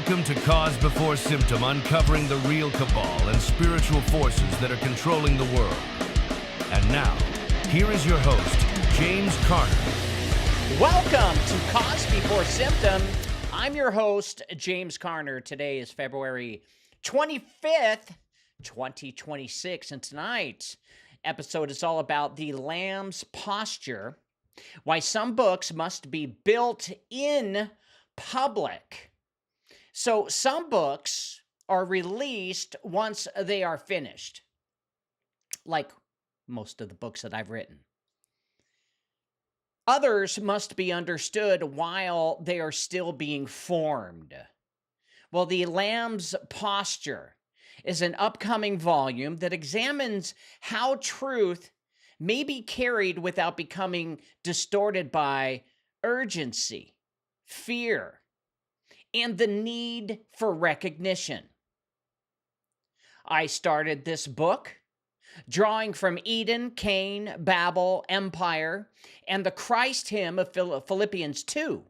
Welcome to Cause Before Symptom, uncovering the real cabal and spiritual forces that are controlling the world. And now, here is your host, James Carter. Welcome to Cause Before Symptom. I'm your host, James Carter. Today is February 25th, 2026, and tonight's episode is all about the Lamb's posture, why some books must be built in public. So some books are released once they are finished, like most of the books that I've written. Others must be understood while they are still being formed. Well, the Lamb's Posture is an upcoming volume that examines how truth may be carried without becoming distorted by urgency, fear, and the need for recognition. I started this book drawing from Eden, Cain, Babel, Empire, and the Christ hymn of Philippians 2,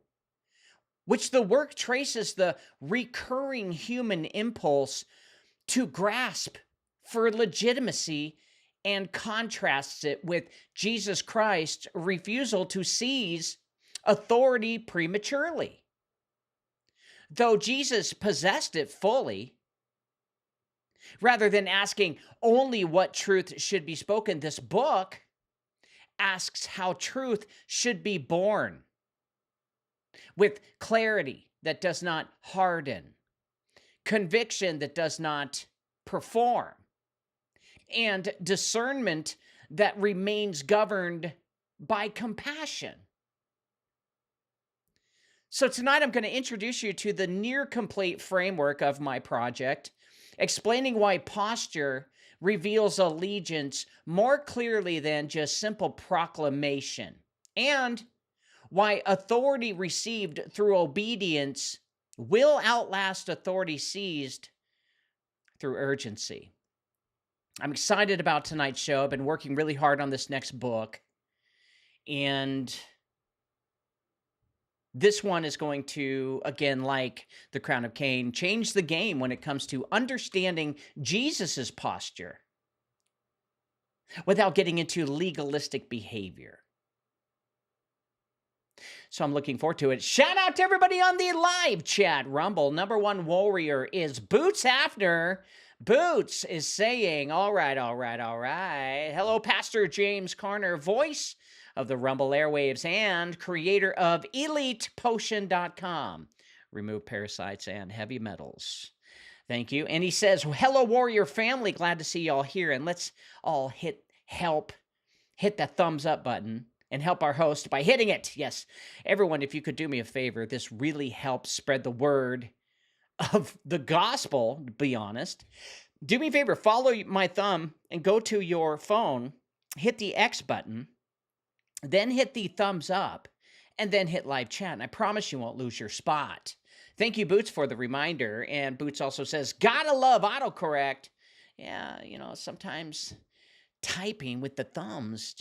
which the work traces the recurring human impulse to grasp for legitimacy and contrasts it with Jesus Christ's refusal to seize authority prematurely. Though Jesus possessed it fully, rather than asking only what truth should be spoken, this book asks how truth should be borne with clarity that does not harden, conviction that does not perform, and discernment that remains governed by compassion. So tonight I'm going to introduce you to the near complete framework of my project, explaining why posture reveals allegiance more clearly than just simple proclamation, and why authority received through obedience will outlast authority seized through urgency. I'm excited about tonight's show. I've been working really hard on this next book, and this one is going to, again, like the Crown of Cain, change the game when it comes to understanding Jesus's posture without getting into legalistic behavior. So I'm looking forward to it. Shout out to everybody on the live chat. Rumble, number one warrior is Boots Hafner. Boots is saying, all right. Hello, Pastor James Carter, voice of the Rumble airwaves and creator of ElitePotion.com. Remove parasites and heavy metals. Thank you. And he says, hello, warrior family. Glad to see y'all here. And let's all hit the thumbs up button and help our host by hitting it. Yes, everyone, if you could do me a favor, this really helps spread the word of the gospel, to be honest. Do me a favor, follow my thumb and go to your phone, hit the X button, then hit the thumbs up, and then hit live chat. And I promise you won't lose your spot. Thank you, Boots, for the reminder. And Boots also says, gotta love autocorrect. Yeah, sometimes typing with the thumbs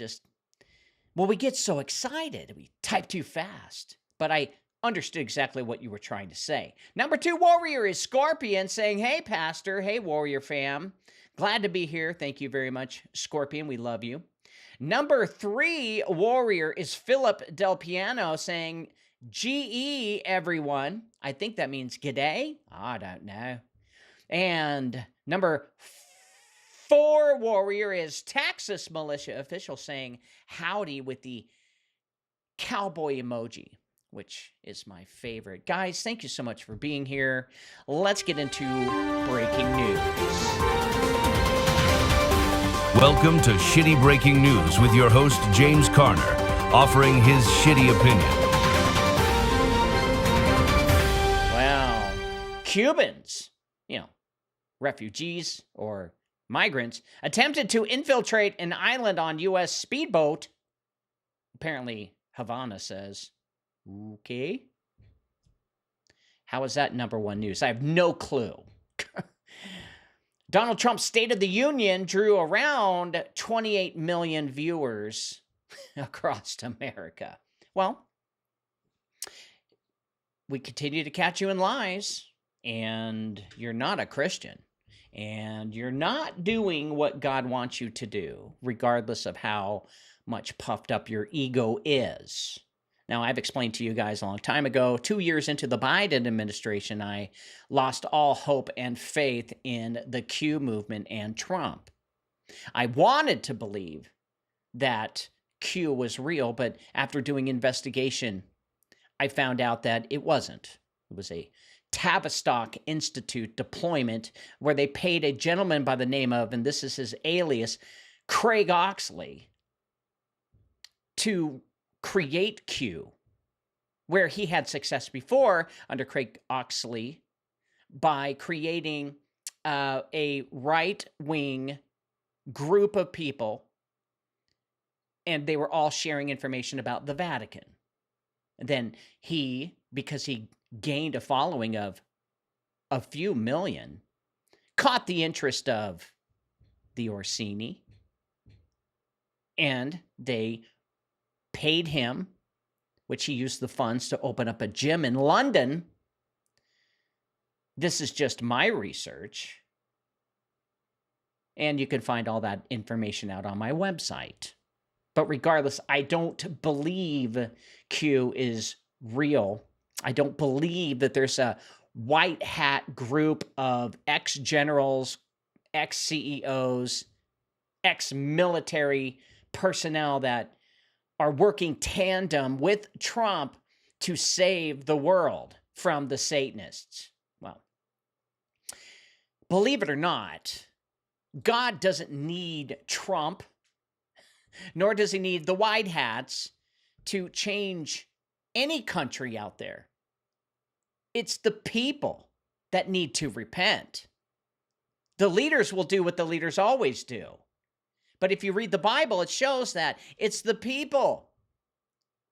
we get so excited. We type too fast. But I understood exactly what you were trying to say. Number two warrior is Scorpion saying, hey, Pastor. Hey, warrior fam. Glad to be here. Thank you very much, Scorpion. We love you. Number three warrior is Philip Del Piano saying, GE, everyone. I think that means g'day. I don't know. And number four warrior is Texas Militia Official saying, howdy with the cowboy emoji, which is my favorite. Guys, thank you so much for being here. Let's get into breaking news. Welcome to Shitty Breaking News with your host, James Carter, offering his shitty opinion. Well, Cubans, refugees or migrants, attempted to infiltrate an island on U.S. speedboat. Apparently, Havana says, okay. How is that number one news? I have no clue. Donald Trump's State of the Union drew around 28 million viewers across America. Well, we continue to catch you in lies. and you're not a Christian, and you're not doing what God wants you to do, regardless of how much puffed up your ego is. Now, I've explained to you guys a long time ago, 2 years into the Biden administration, I lost all hope and faith in the Q movement and Trump. I wanted to believe that Q was real, but after doing investigation, I found out that it wasn't. It was a Tavistock Institute deployment where they paid a gentleman by the name of, and this is his alias, Craig Oxley, to create Q, where he had success before under Craig Oxley by creating a right-wing group of people, and they were all sharing information about the Vatican. And then he, because he gained a following of a few million, caught the interest of the Orsini, and they paid him, which he used the funds to open up a gym in London. This is just my research, and you can find all that information out on my website. But regardless, I don't believe Q is real. I don't believe that there's a white hat group of ex-generals, ex-CEOs, ex-military personnel that are working tandem with Trump to save the world from the Satanists. Well, believe it or not, God doesn't need Trump, nor does he need the white hats to change any country out there. It's the people that need to repent. The leaders will do what the leaders always do. But if you read the Bible, it shows that it's the people,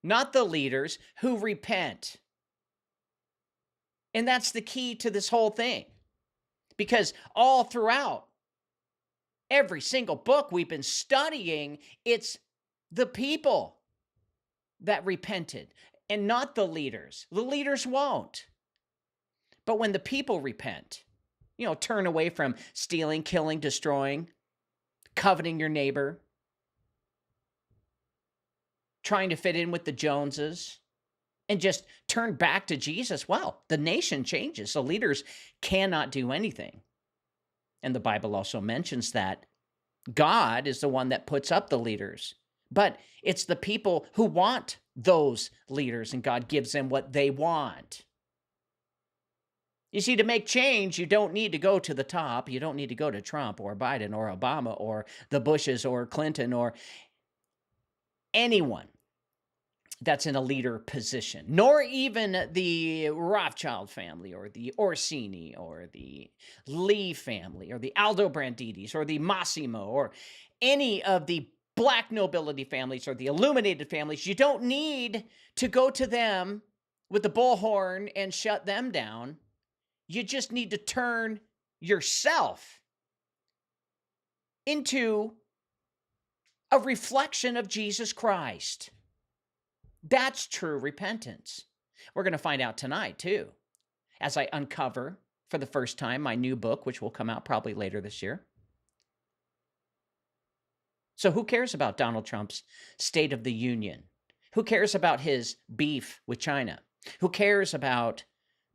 not the leaders, who repent. And that's the key to this whole thing. Because all throughout every single book we've been studying, it's the people that repented and not the leaders. The leaders won't. But when the people repent, turn away from stealing, killing, destroying, coveting your neighbor, trying to fit in with the Joneses, and just turn back to Jesus, well, the nation changes. The leaders cannot do anything. And the Bible also mentions that God is the one that puts up the leaders. But it's the people who want those leaders, and God gives them what they want. You see, to make change, you don't need to go to the top. You don't need to go to Trump or Biden or Obama or the Bushes or Clinton or anyone that's in a leader position, nor even the Rothschild family or the Orsini or the Lee family or the Aldobranditis or the Massimo or any of the black nobility families or the illuminated families. You don't need to go to them with the bullhorn and shut them down. You just need to turn yourself into a reflection of Jesus Christ. That's true repentance. We're going to find out tonight, too, as I uncover for the first time my new book, which will come out probably later this year. So who cares about Donald Trump's State of the Union? Who cares about his beef with China? Who cares about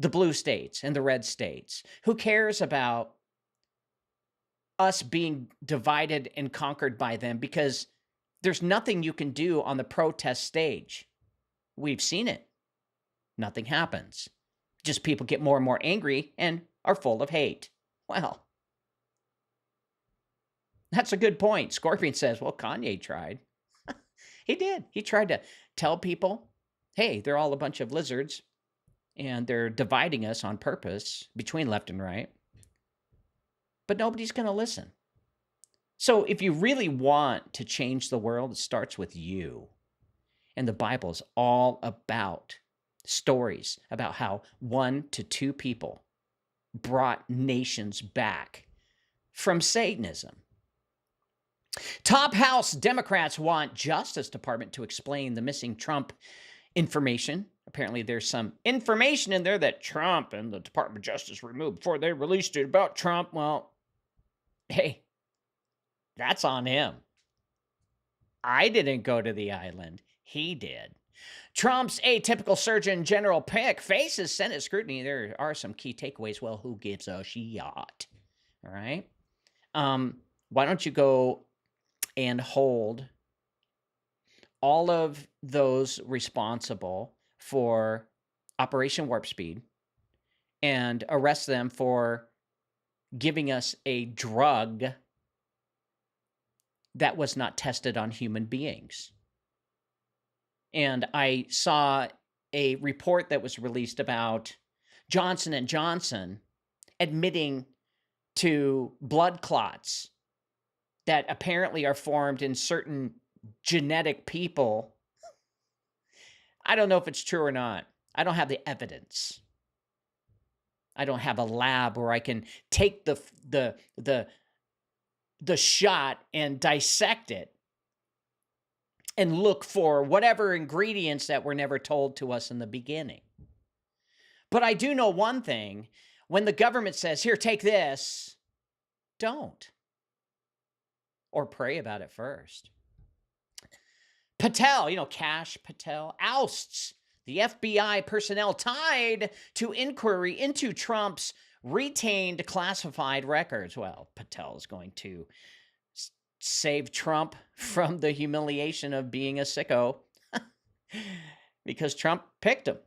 the blue states and the red states? Who cares about us being divided and conquered by them? Because there's nothing you can do on the protest stage. We've seen it. Nothing happens. Just people get more and more angry and are full of hate. Well, that's a good point. Scorpion says, well, Kanye tried. He did. He tried to tell people, hey, they're all a bunch of lizards and they're dividing us on purpose between left and right. But nobody's going to listen. So if you really want to change the world, it starts with you. And the Bible is all about stories about how 1 to 2 people brought nations back from Satanism. Top House Democrats want Justice Department to explain the missing Trump information Apparently there's some information in there that Trump and the Department of Justice removed before they released it about Trump. Well, hey, that's on him. I didn't go to the island. He did. Trump's atypical Surgeon General pick faces Senate scrutiny. There are some key takeaways. Well, who gives a shit? All right. Why don't you go and hold all of those responsible for Operation Warp Speed and arrest them for giving us a drug that was not tested on human beings. And I saw a report that was released about Johnson & Johnson admitting to blood clots that apparently are formed in certain genetic people. I don't know if it's true or not. I don't have the evidence. I don't have a lab where I can take the shot and dissect it and look for whatever ingredients that were never told to us in the beginning. But I do know one thing. When the government says, here, take this, don't. Or pray about it first. Patel, Kash Patel, ousts the FBI personnel tied to inquiry into Trump's retained classified records. Well, Patel is going to save Trump from the humiliation of being a sicko because Trump picked him.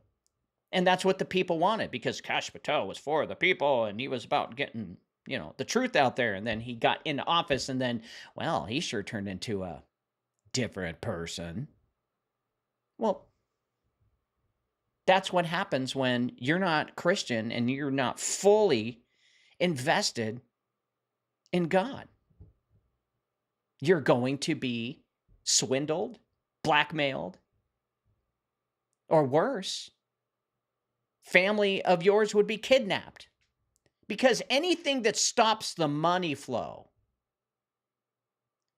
And that's what the people wanted, because Kash Patel was for the people and he was about getting, the truth out there. And then he got into office and then, well, he sure turned into a different person. Well, that's what happens when you're not Christian and you're not fully invested in God. You're going to be swindled, blackmailed, or worse, family of yours would be kidnapped. Because anything that stops the money flow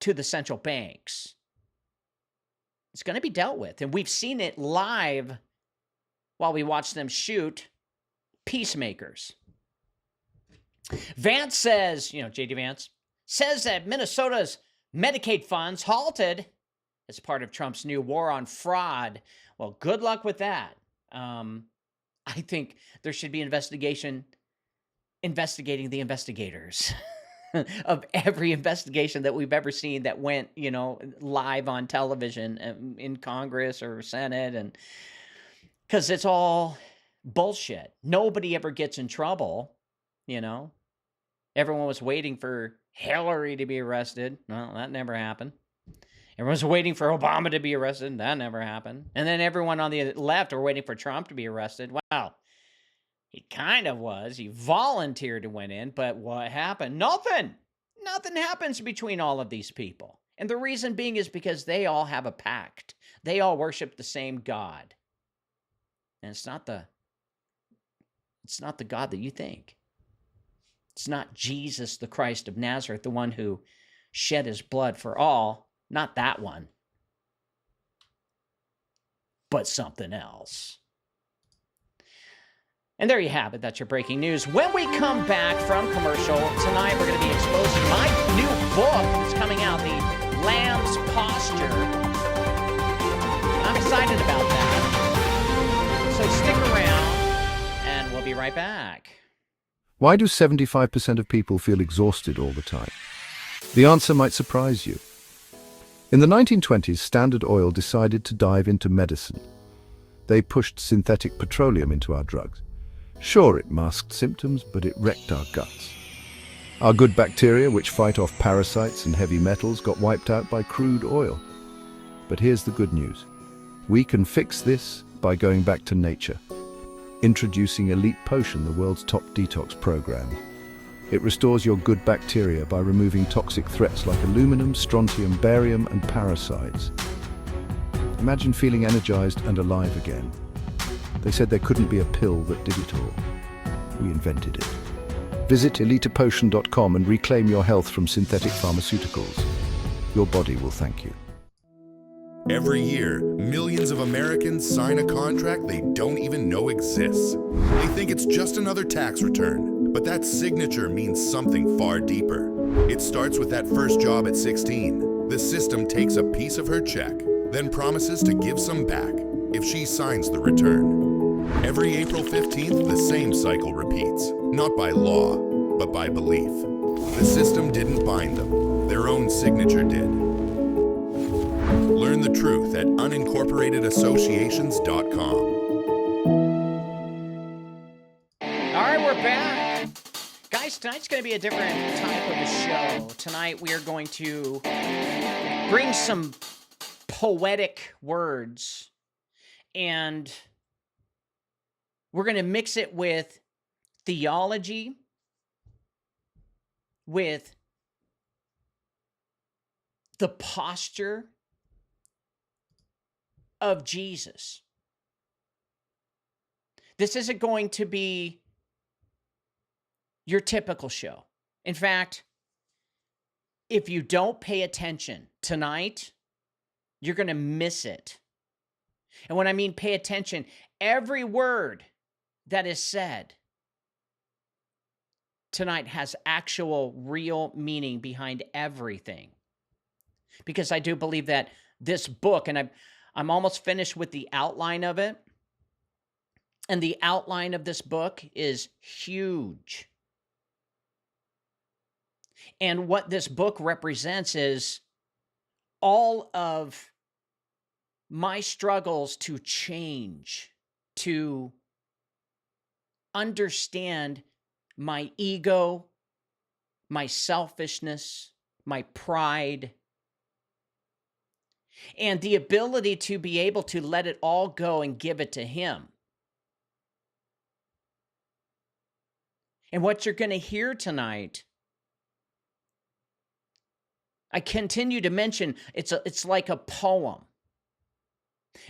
to the central banks, it's going to be dealt with. And we've seen it live while we watch them shoot peacemakers. Vance says, J.D. Vance, says that Minnesota's Medicaid funds halted as part of Trump's new war on fraud. Well, good luck with that. I think there should be investigating the investigators of every investigation that we've ever seen that went, live on television in Congress or Senate, and because it's all bullshit. Nobody ever gets in trouble, Everyone was waiting for Hillary to be arrested. Well, that never happened. Everyone's waiting for Obama to be arrested. That never happened. And then everyone on the left are waiting for Trump to be arrested. Wow. He kind of was. He volunteered to went in, but what happened? Nothing. Nothing happens between all of these people. And the reason being is because they all have a pact. They all worship the same God. And it's not the God that you think. It's not Jesus, the Christ of Nazareth, the one who shed his blood for all. Not that one. But something else. And there you have it. That's your breaking news. When we come back from commercial, tonight we're going to be exposing my new book that's coming out, The Lamb's Posture. I'm excited about that. So stick around, and we'll be right back. Why do 75% of people feel exhausted all the time? The answer might surprise you. In the 1920s, Standard Oil decided to dive into medicine. They pushed synthetic petroleum into our drugs. Sure, it masked symptoms, but it wrecked our guts. Our good bacteria, which fight off parasites and heavy metals, got wiped out by crude oil. But here's the good news. We can fix this by going back to nature. Introducing Elite Potion, the world's top detox program. It restores your good bacteria by removing toxic threats like aluminum, strontium, barium, and parasites. Imagine feeling energized and alive again. They said there couldn't be a pill that did it all. We invented it. Visit elitepotion.com and reclaim your health from synthetic pharmaceuticals. Your body will thank you. Every year, millions of Americans sign a contract they don't even know exists. They think it's just another tax return, but that signature means something far deeper. It starts with that first job at 16. The system takes a piece of her check, then promises to give some back if she signs the return. Every April 15th, the same cycle repeats, not by law, but by belief. The system didn't bind them, their own signature did. Learn the truth at unincorporatedassociations.com. All right, we're back. Guys, tonight's going to be a different type of a show. Tonight we are going to bring some poetic words, and we're going to mix it with theology, with the posture of Jesus. This isn't going to be your typical show. In fact, if you don't pay attention tonight, you're going to miss it. And when I mean pay attention, every word that is said tonight has actual, real meaning behind everything. Because I do believe that this book, and I'm almost finished with the outline of it, and the outline of this book is huge. And what this book represents is all of my struggles to change, to understand my ego, my selfishness, my pride, and the ability to be able to let it all go and give it to Him. And what you're going to hear tonight, I continue to mention, it's like a poem.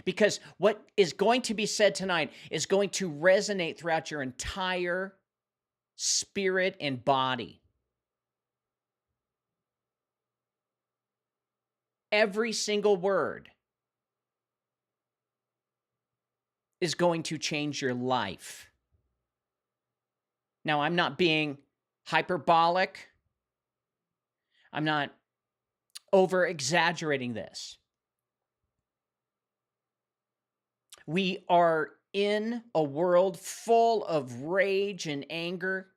Because what is going to be said tonight is going to resonate throughout your entire spirit and body. Every single word is going to change your life. Now, I'm not being hyperbolic. I'm not over-exaggerating this. We are in a world full of rage and anger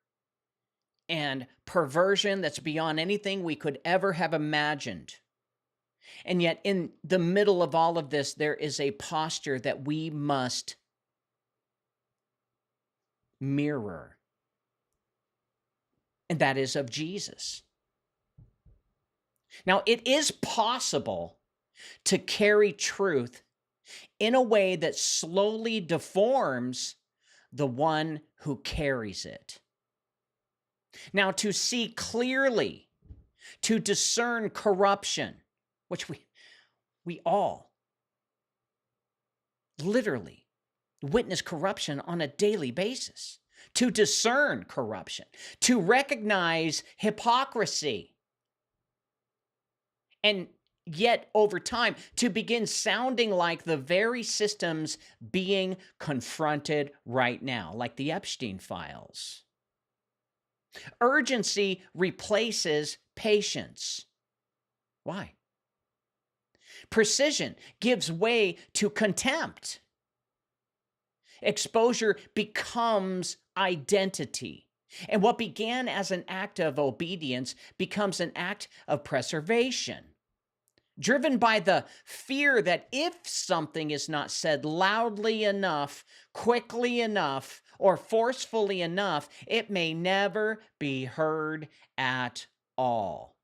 and perversion that's beyond anything we could ever have imagined. And yet, in the middle of all of this, there is a posture that we must mirror. And that is of Jesus. Now, it is possible to carry truth in a way that slowly deforms the one who carries it. Now, to see clearly, to discern corruption, which we all literally witness corruption on a daily basis, to discern corruption, to recognize hypocrisy, and yet over time to begin sounding like the very systems being confronted right now, like the Epstein files. Urgency replaces patience. Why? Precision gives way to contempt. Exposure becomes identity. And what began as an act of obedience becomes an act of preservation. Driven by the fear that if something is not said loudly enough, quickly enough, or forcefully enough, it may never be heard at all.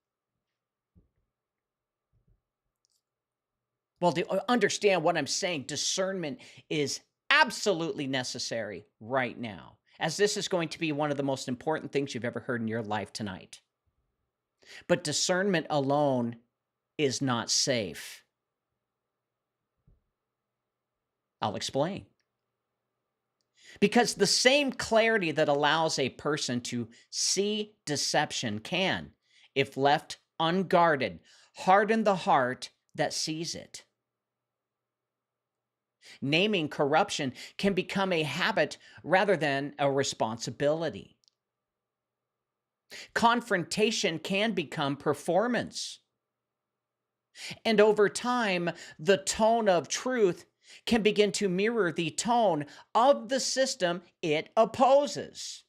Well, to understand what I'm saying, discernment is absolutely necessary right now, as this is going to be one of the most important things you've ever heard in your life tonight. But discernment alone is not safe. I'll explain. Because the same clarity that allows a person to see deception can, if left unguarded, harden the heart that sees it. Naming corruption can become a habit rather than a responsibility. Confrontation can become performance. And over time, the tone of truth can begin to mirror the tone of the system it opposes.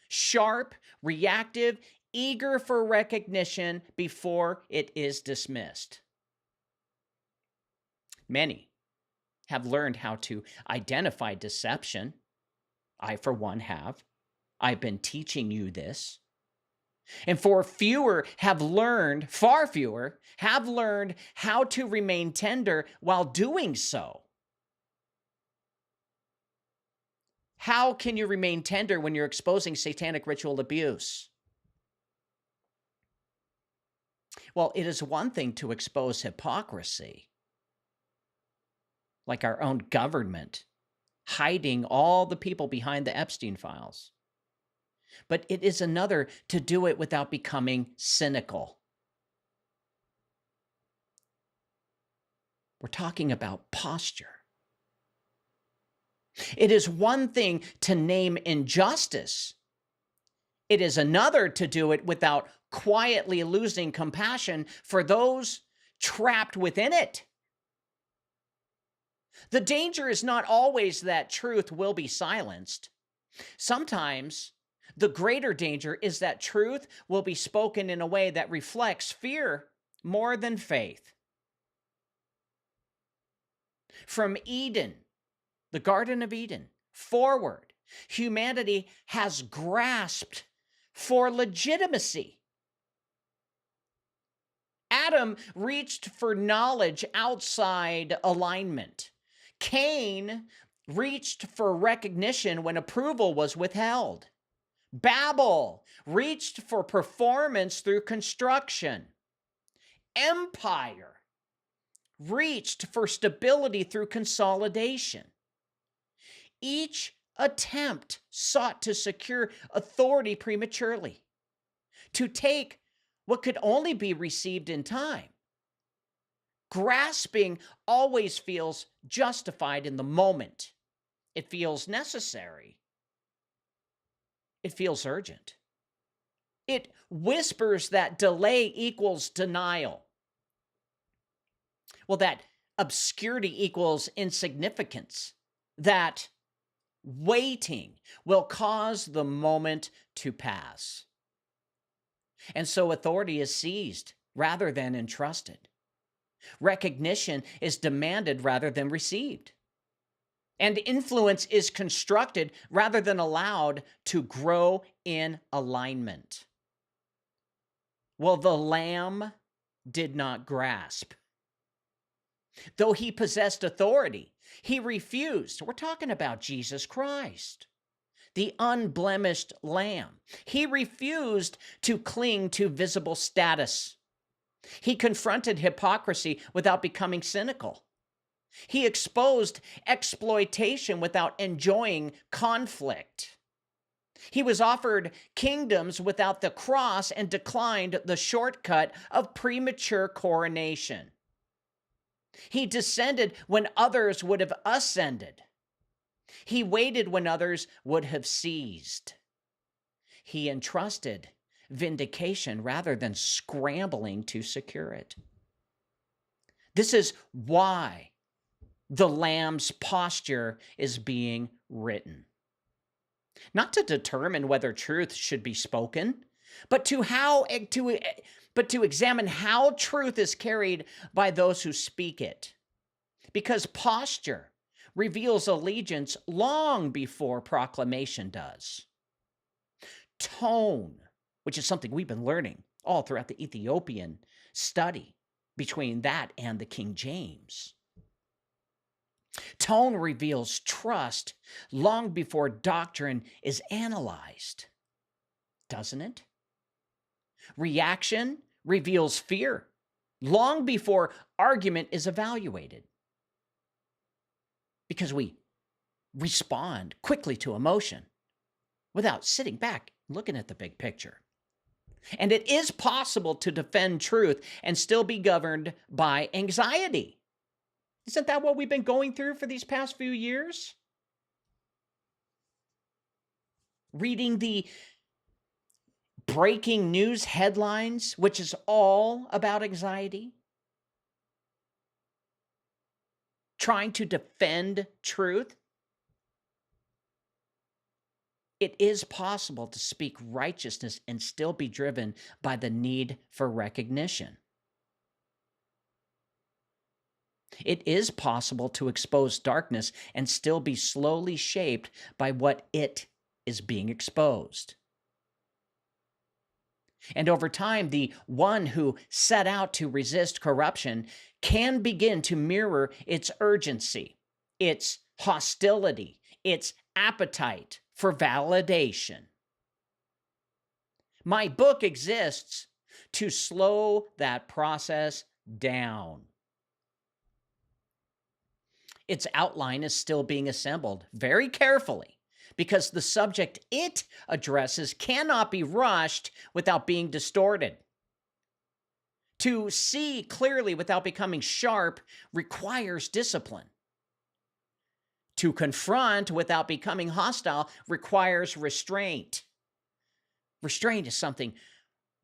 Sharp, reactive, eager for recognition before it is dismissed. Many have learned how to identify deception. I, for one, have. I've been teaching you this. And far fewer have learned how to remain tender while doing so. How can you remain tender when you're exposing satanic ritual abuse? Well, it is one thing to expose hypocrisy, like our own government hiding all the people behind the Epstein files. But it is another to do it without becoming cynical. We're talking about posture. It is one thing to name injustice. It is another to do it without quietly losing compassion for those trapped within it. The danger is not always that truth will be silenced. Sometimes the greater danger is that truth will be spoken in a way that reflects fear more than faith. From Eden, the Garden of Eden, forward, humanity has grasped for legitimacy. Adam reached for knowledge outside alignment. Cain reached for recognition when approval was withheld. Babel reached for performance through construction. Empire reached for stability through consolidation. Each attempt sought to secure authority prematurely, to take what could only be received in time. Grasping always feels justified in the moment. It feels necessary. It feels urgent. It whispers that delay equals denial. Well, that obscurity equals insignificance. That waiting will cause the moment to pass. And so authority is seized rather than entrusted. Recognition is demanded rather than received. And influence is constructed rather than allowed to grow in alignment. Well, the Lamb did not grasp. Though he possessed authority, he refused. We're talking about Jesus Christ, the unblemished Lamb. He refused to cling to visible status. He confronted hypocrisy without becoming cynical. He exposed exploitation without enjoying conflict. He was offered kingdoms without the cross and declined the shortcut of premature coronation. He descended when others would have ascended. He waited when others would have seized. He entrusted vindication rather than scrambling to secure it. This is why the Lamb's posture is being written. Not to determine whether truth should be spoken, but to examine how truth is carried by those who speak it. Because posture reveals allegiance long before proclamation does. Tone, which is something we've been learning all throughout the Ethiopian study between that and the King James. Tone reveals trust long before doctrine is analyzed, doesn't it? Reaction reveals fear long before argument is evaluated, because we respond quickly to emotion without sitting back and looking at the big picture. And it is possible to defend truth and still be governed by anxiety. Isn't that what we've been going through for these past few years? Reading the breaking news headlines, which is all about anxiety. Trying to defend truth. It is possible to speak righteousness and still be driven by the need for recognition. It is possible to expose darkness and still be slowly shaped by what it is being exposed. And over time, the one who set out to resist corruption can begin to mirror its urgency, its hostility, its appetite for validation. My book exists to slow that process down. Its outline is still being assembled very carefully because the subject it addresses cannot be rushed without being distorted. To see clearly without becoming sharp requires discipline. To confront without becoming hostile requires restraint. Restraint is something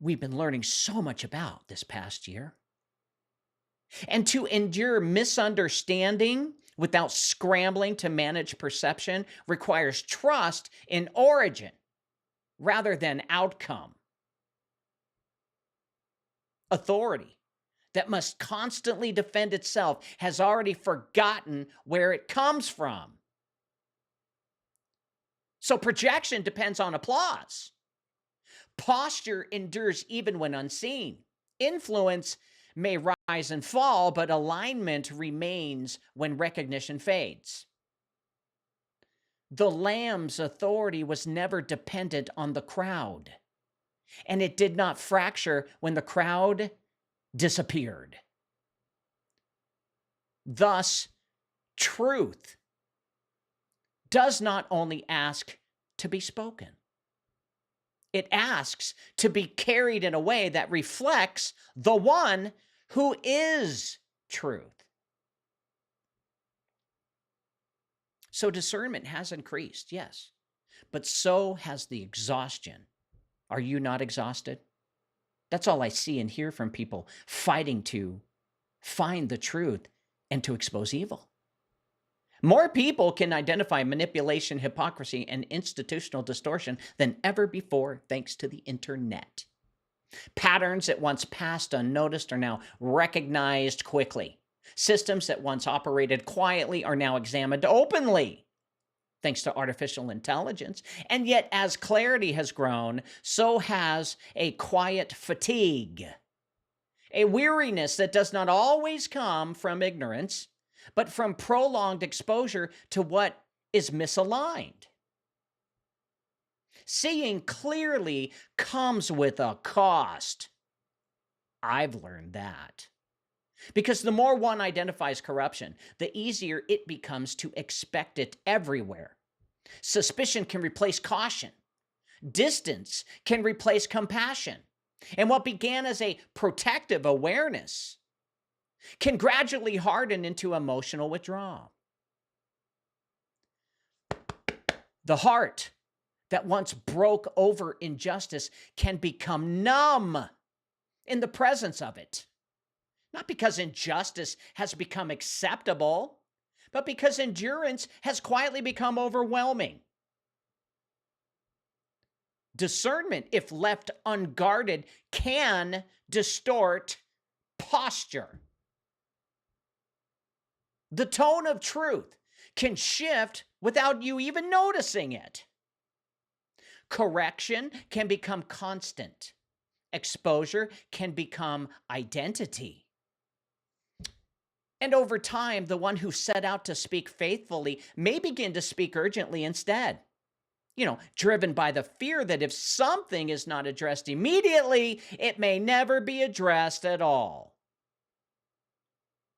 we've been learning so much about this past year. And to endure misunderstanding without scrambling to manage perception requires trust in origin rather than outcome. Authority that must constantly defend itself has already forgotten where it comes from. So projection depends on applause. Posture endures even when unseen. Influence may rise and fall, but alignment remains when recognition fades. The Lamb's authority was never dependent on the crowd, and it did not fracture when the crowd disappeared. Thus, truth does not only ask to be spoken, it asks to be carried in a way that reflects the one who is truth. So discernment has increased, yes, but so has the exhaustion. Are you not exhausted? That's all I see and hear from people fighting to find the truth and to expose evil. More people can identify manipulation, hypocrisy, and institutional distortion than ever before, thanks to the internet. Patterns that once passed unnoticed are now recognized quickly. Systems that once operated quietly are now examined openly, thanks to artificial intelligence. And yet, as clarity has grown, so has a quiet fatigue, a weariness that does not always come from ignorance, but from prolonged exposure to what is misaligned. Seeing clearly comes with a cost. I've learned that. Because the more one identifies corruption, the easier it becomes to expect it everywhere. Suspicion can replace caution. Distance can replace compassion. And what began as a protective awareness can gradually harden into emotional withdrawal. The heart that once broke over injustice can become numb in the presence of it. Not because injustice has become acceptable, but because endurance has quietly become overwhelming. Discernment, if left unguarded, can distort posture. The tone of truth can shift without you even noticing it. Correction can become constant. Exposure can become identity. And over time, the one who set out to speak faithfully may begin to speak urgently instead. Driven by the fear that if something is not addressed immediately, it may never be addressed at all.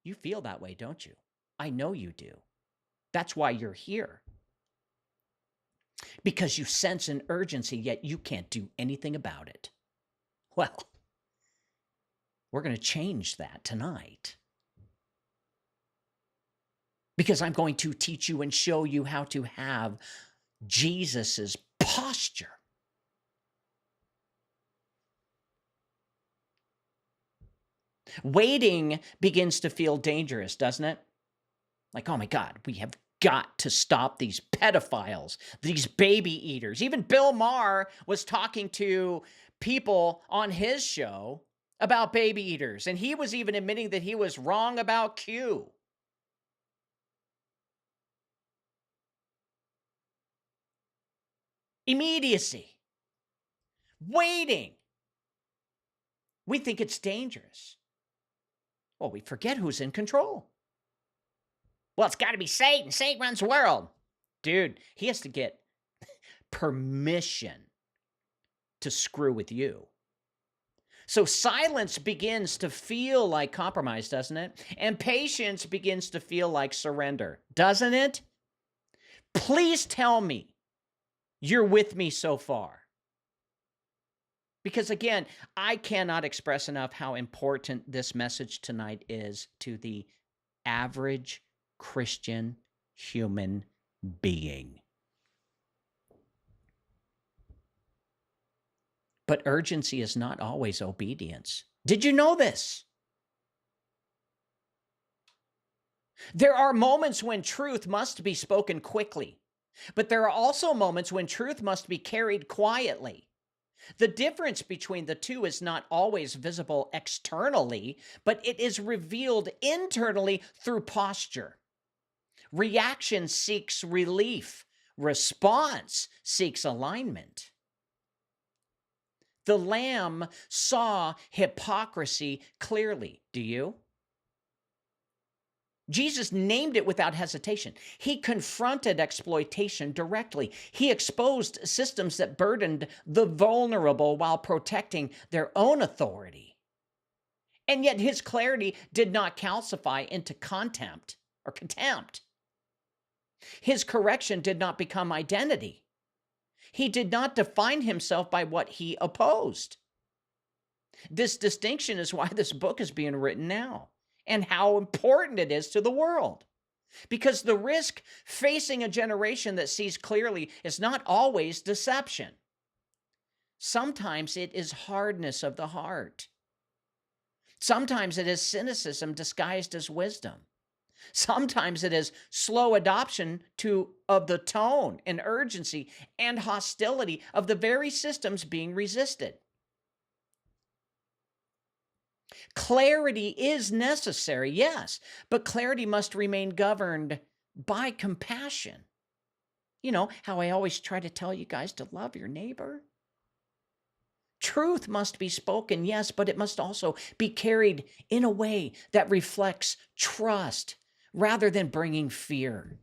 You feel that way, don't you? I know you do. That's why you're here. Because you sense an urgency, yet you can't do anything about it. Well, we're going to change that tonight. because I'm going to teach you and show you how to have Jesus's posture. Waiting begins to feel dangerous, doesn't it? Like, oh my God, we have got to stop these pedophiles, these baby eaters. Even Bill Maher was talking to people on his show about baby eaters, and he was even admitting that he was wrong about Q. Immediacy. Waiting. We think it's dangerous. Well, we forget who's in control. Well, it's got to be Satan. Satan runs the world. Dude, he has to get permission to screw with you. So silence begins to feel like compromise, doesn't it? And patience begins to feel like surrender, doesn't it? Please tell me you're with me so far. Because again, I cannot express enough how important this message tonight is to the average Christian human being. But urgency is not always obedience. Did you know this? There are moments when truth must be spoken quickly, but there are also moments when truth must be carried quietly. The difference between the two is not always visible externally, but it is revealed internally through posture. Reaction seeks relief. Response seeks alignment. The Lamb saw hypocrisy clearly. Do you? Jesus named it without hesitation. He confronted exploitation directly. He exposed systems that burdened the vulnerable while protecting their own authority. And yet his clarity did not calcify into contempt or contempt. His correction did not become identity. He did not define himself by what he opposed. This distinction is why this book is being written now, and how important it is to the world. Because the risk facing a generation that sees clearly is not always deception. Sometimes it is hardness of the heart. Sometimes it is cynicism disguised as wisdom. Sometimes it is slow adoption of the tone and urgency and hostility of the very systems being resisted. Clarity is necessary, yes, but clarity must remain governed by compassion. You know how I always try to tell you guys to love your neighbor? Truth must be spoken, yes, but it must also be carried in a way that reflects trust rather than bringing fear,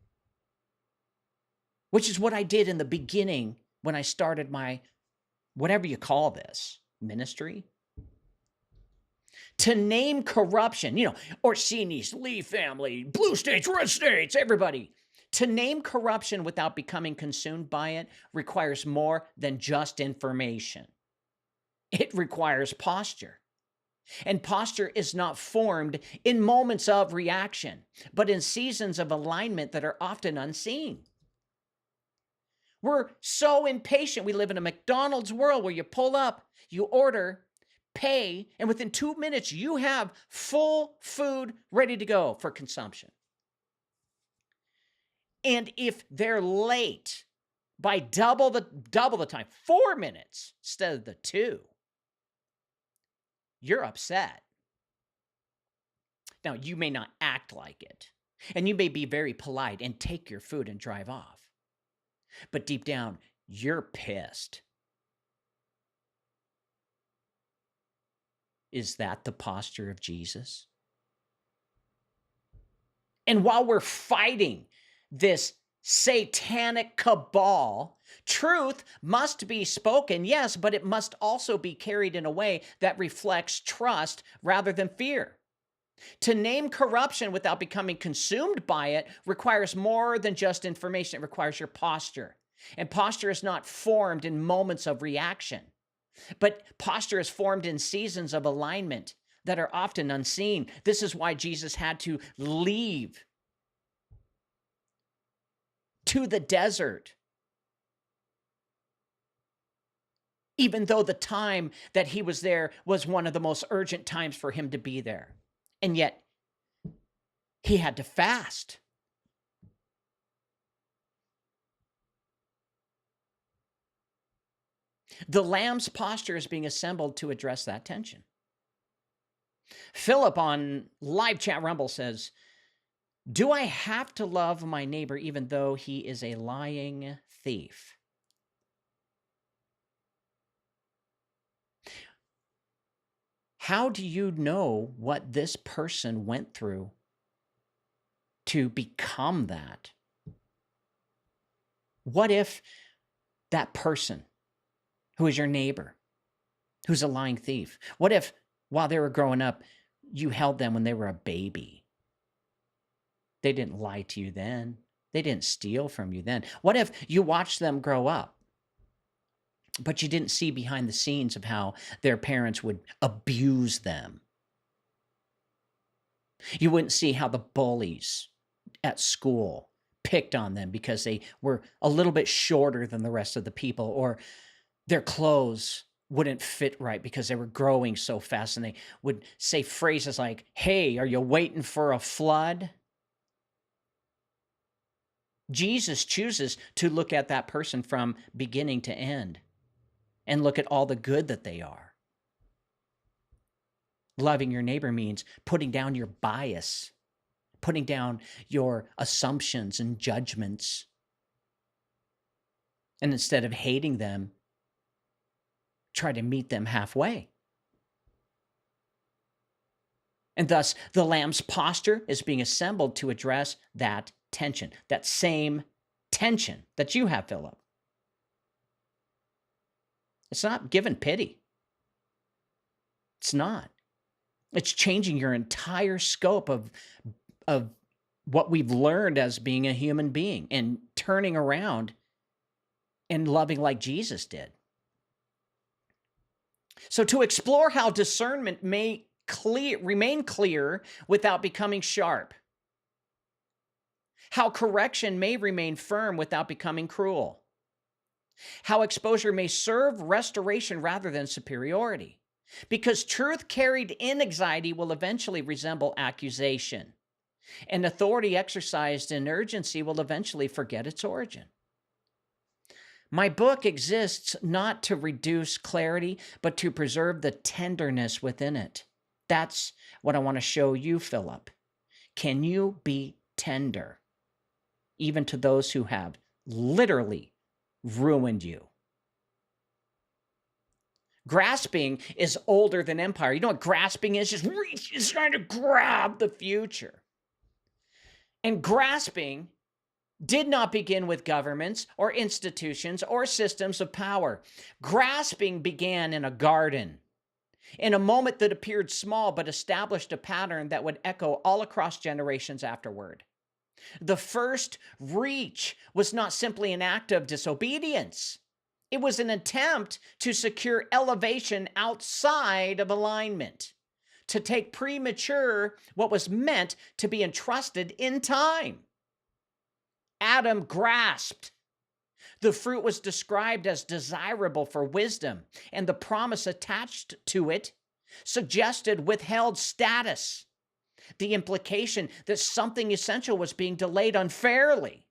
which is what I did in the beginning when I started my, whatever you call this, ministry. To name corruption, Orsini's, Lee family, blue states, red states, everybody. To name corruption without becoming consumed by it requires more than just information. It requires posture. And posture is not formed in moments of reaction, but in seasons of alignment that are often unseen. We're so impatient. We live in a McDonald's world where you pull up, you order, pay, and within 2 minutes, you have full food ready to go for consumption. And if they're late by double the time, 4 minutes instead of the 2, you're upset. Now, you may not act like it, and you may be very polite and take your food and drive off. But deep down, you're pissed. Is that the posture of Jesus? And while we're fighting this satanic cabal, truth must be spoken, yes, but it must also be carried in a way that reflects trust rather than fear. To name corruption without becoming consumed by it requires more than just information. It requires your posture. And posture is not formed in moments of reaction, but posture is formed in seasons of alignment that are often unseen. This is why Jesus had to leave to the desert, even though the time that he was there was one of the most urgent times for him to be there. And yet, he had to fast. The lamb's posture is being assembled to address that tension. Philip on Live Chat Rumble says, do I have to love my neighbor even though he is a lying thief? How do you know what this person went through to become that? What if that person who is your neighbor, who's a lying thief, what if while they were growing up, you held them when they were a baby? They didn't lie to you then. They didn't steal from you then. What if you watched them grow up, but you didn't see behind the scenes of how their parents would abuse them? You wouldn't see how the bullies at school picked on them because they were a little bit shorter than the rest of the people, or their clothes wouldn't fit right because they were growing so fast, and they would say phrases like, hey, are you waiting for a flood? Jesus chooses to look at that person from beginning to end and look at all the good that they are. Loving your neighbor means putting down your bias, putting down your assumptions and judgments. And instead of hating them, try to meet them halfway. And thus, the lamb's posture is being assembled to address that tension, that same tension that you have, Philip. It's not giving pity. It's not. It's changing your entire scope of what we've learned as being a human being and turning around and loving like Jesus did. So to explore how discernment may remain clear without becoming sharp, how correction may remain firm without becoming cruel, how exposure may serve restoration rather than superiority, because truth carried in anxiety will eventually resemble accusation, and authority exercised in urgency will eventually forget its origin. My book exists not to reduce clarity, but to preserve the tenderness within it. That's what I want to show you, Philip. Can you be tender, even to those who have literally ruined you? Grasping is older than empire. You know what grasping is? Just reach, it's trying to grab the future. And grasping did not begin with governments or institutions or systems of power. Grasping began in a garden, in a moment that appeared small but established a pattern that would echo all across generations afterward. The first reach was not simply an act of disobedience. It was an attempt to secure elevation outside of alignment, to take premature what was meant to be entrusted in time. Adam grasped. The fruit was described as desirable for wisdom, and the promise attached to it suggested withheld status, the implication that something essential was being delayed unfairly.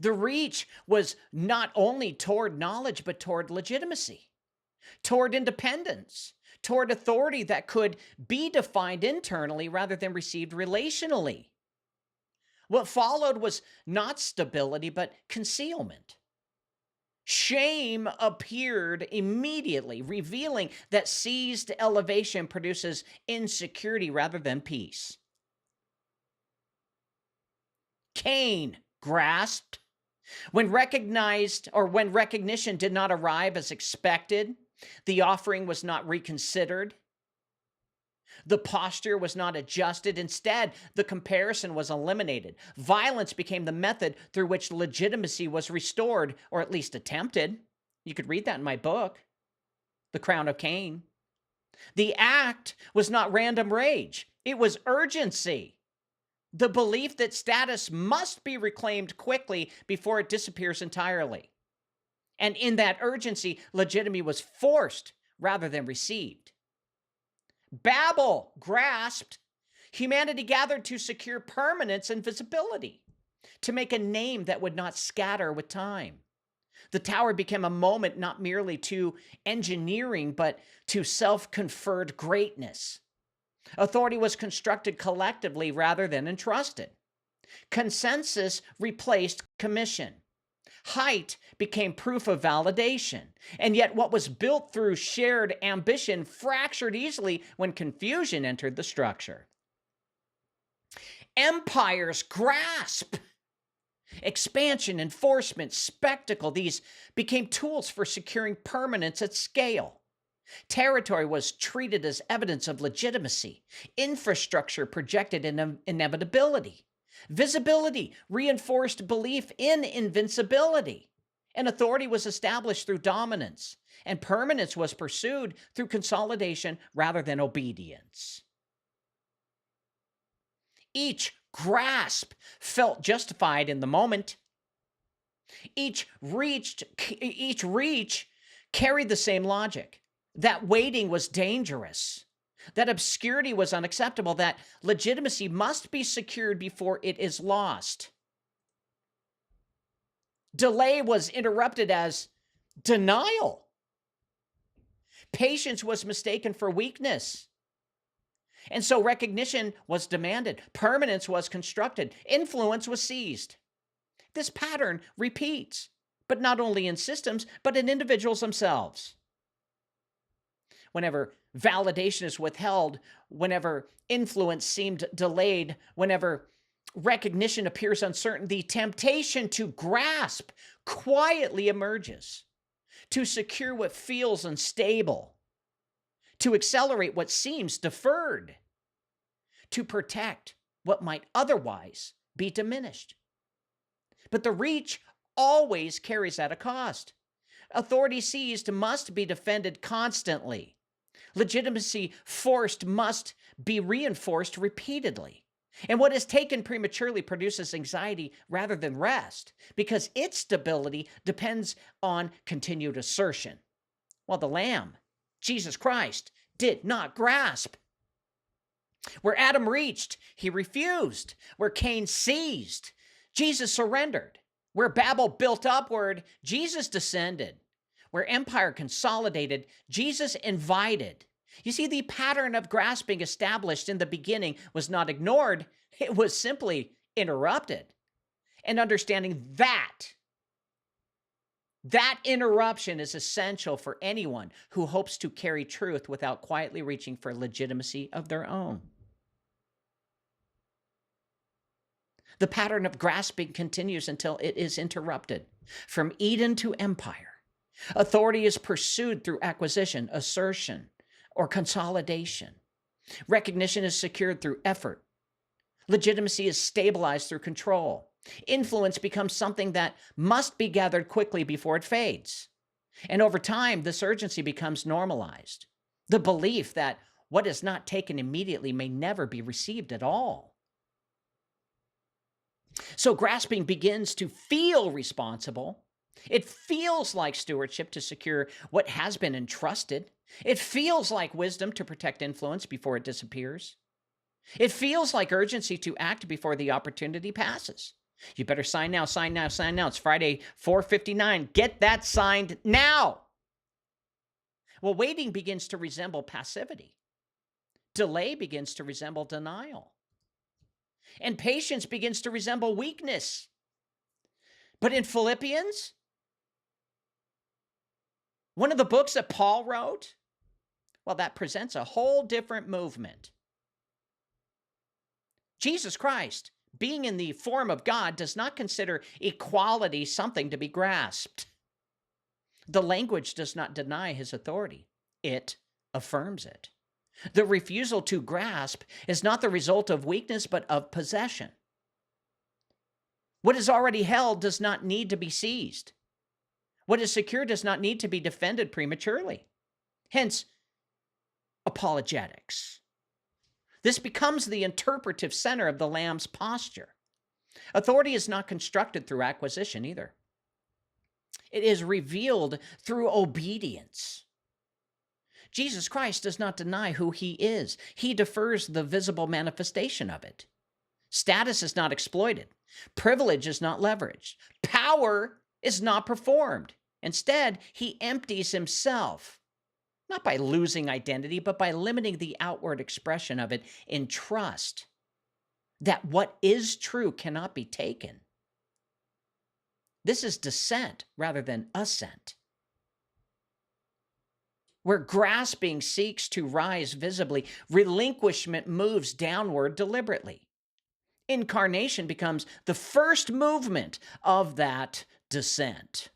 The reach was not only toward knowledge, but toward legitimacy, toward independence, toward authority that could be defined internally rather than received relationally. What followed was not stability, but concealment. Shame appeared immediately, revealing that seized elevation produces insecurity rather than peace. Cain grasped. When recognition did not arrive as expected, the offering was not reconsidered. The posture was not adjusted. Instead, the comparison was eliminated. Violence became the method through which legitimacy was restored, or at least attempted. You could read that in my book, The Crown of Cain. The act was not random rage. It was urgency. The belief that status must be reclaimed quickly before it disappears entirely. And in that urgency, legitimacy was forced rather than received. Babel grasped. Humanity gathered to secure permanence and visibility, to make a name that would not scatter with time. The tower became a moment not merely to engineering, but to self-conferred greatness. Authority was constructed collectively rather than entrusted. Consensus replaced commission. Height became proof of validation. And yet what was built through shared ambition fractured easily when confusion entered the structure. Empires grasp. Expansion, enforcement, spectacle, these became tools for securing permanence at scale. Territory was treated as evidence of legitimacy. Infrastructure projected inevitability. Visibility reinforced belief in invincibility. And authority was established through dominance. And permanence was pursued through consolidation rather than obedience. Each grasp felt justified in the moment. Each reach carried the same logic. That waiting was dangerous. That obscurity was unacceptable. That legitimacy must be secured before it is lost. Delay was interrupted as denial. Patience was mistaken for weakness. And so recognition was demanded. Permanence was constructed. Influence was seized. This pattern repeats, but not only in systems, but in individuals themselves. Whenever validation is withheld, whenever influence seemed delayed, whenever recognition appears uncertain, the temptation to grasp quietly emerges, to secure what feels unstable, to accelerate what seems deferred, to protect what might otherwise be diminished. But the reach always carries at a cost. Authority seized must be defended constantly. Legitimacy forced must be reinforced repeatedly. And what is taken prematurely produces anxiety rather than rest, because its stability depends on continued assertion. While the Lamb, Jesus Christ, did not grasp. Where Adam reached, he refused. Where Cain seized, Jesus surrendered. Where Babel built upward, Jesus descended. Where empire consolidated, Jesus invited. You see, the pattern of grasping established in the beginning was not ignored, it was simply interrupted. And understanding that interruption is essential for anyone who hopes to carry truth without quietly reaching for legitimacy of their own. The pattern of grasping continues until it is interrupted. From Eden to empire, authority is pursued through acquisition, assertion, or consolidation. Recognition is secured through effort. Legitimacy is stabilized through control. Influence becomes something that must be gathered quickly before it fades. And over time, this urgency becomes normalized. The belief that what is not taken immediately may never be received at all. So grasping begins to feel responsible. It feels like stewardship to secure what has been entrusted. It feels like wisdom to protect influence before it disappears. It feels like urgency to act before the opportunity passes. You better sign now, sign now, sign now. It's Friday, 4:59. Get that signed now. Well, waiting begins to resemble passivity. Delay begins to resemble denial. And patience begins to resemble weakness. But in Philippians, one of the books that Paul wrote, well, that presents a whole different movement. Jesus Christ, being in the form of God, does not consider equality something to be grasped. The language does not deny his authority. It affirms it. The refusal to grasp is not the result of weakness, but of possession. What is already held does not need to be seized. What is secure does not need to be defended prematurely. Hence, apologetics. This becomes the interpretive center of the Lamb's posture. Authority is not constructed through acquisition either. It is revealed through obedience. Jesus Christ does not deny who he is. He defers the visible manifestation of it. Status is not exploited. Privilege is not leveraged. Power is not performed. Instead, he empties himself, not by losing identity, but by limiting the outward expression of it in trust that what is true cannot be taken. This is descent rather than ascent. Where grasping seeks to rise visibly, relinquishment moves downward deliberately. Incarnation becomes the first movement of that descent.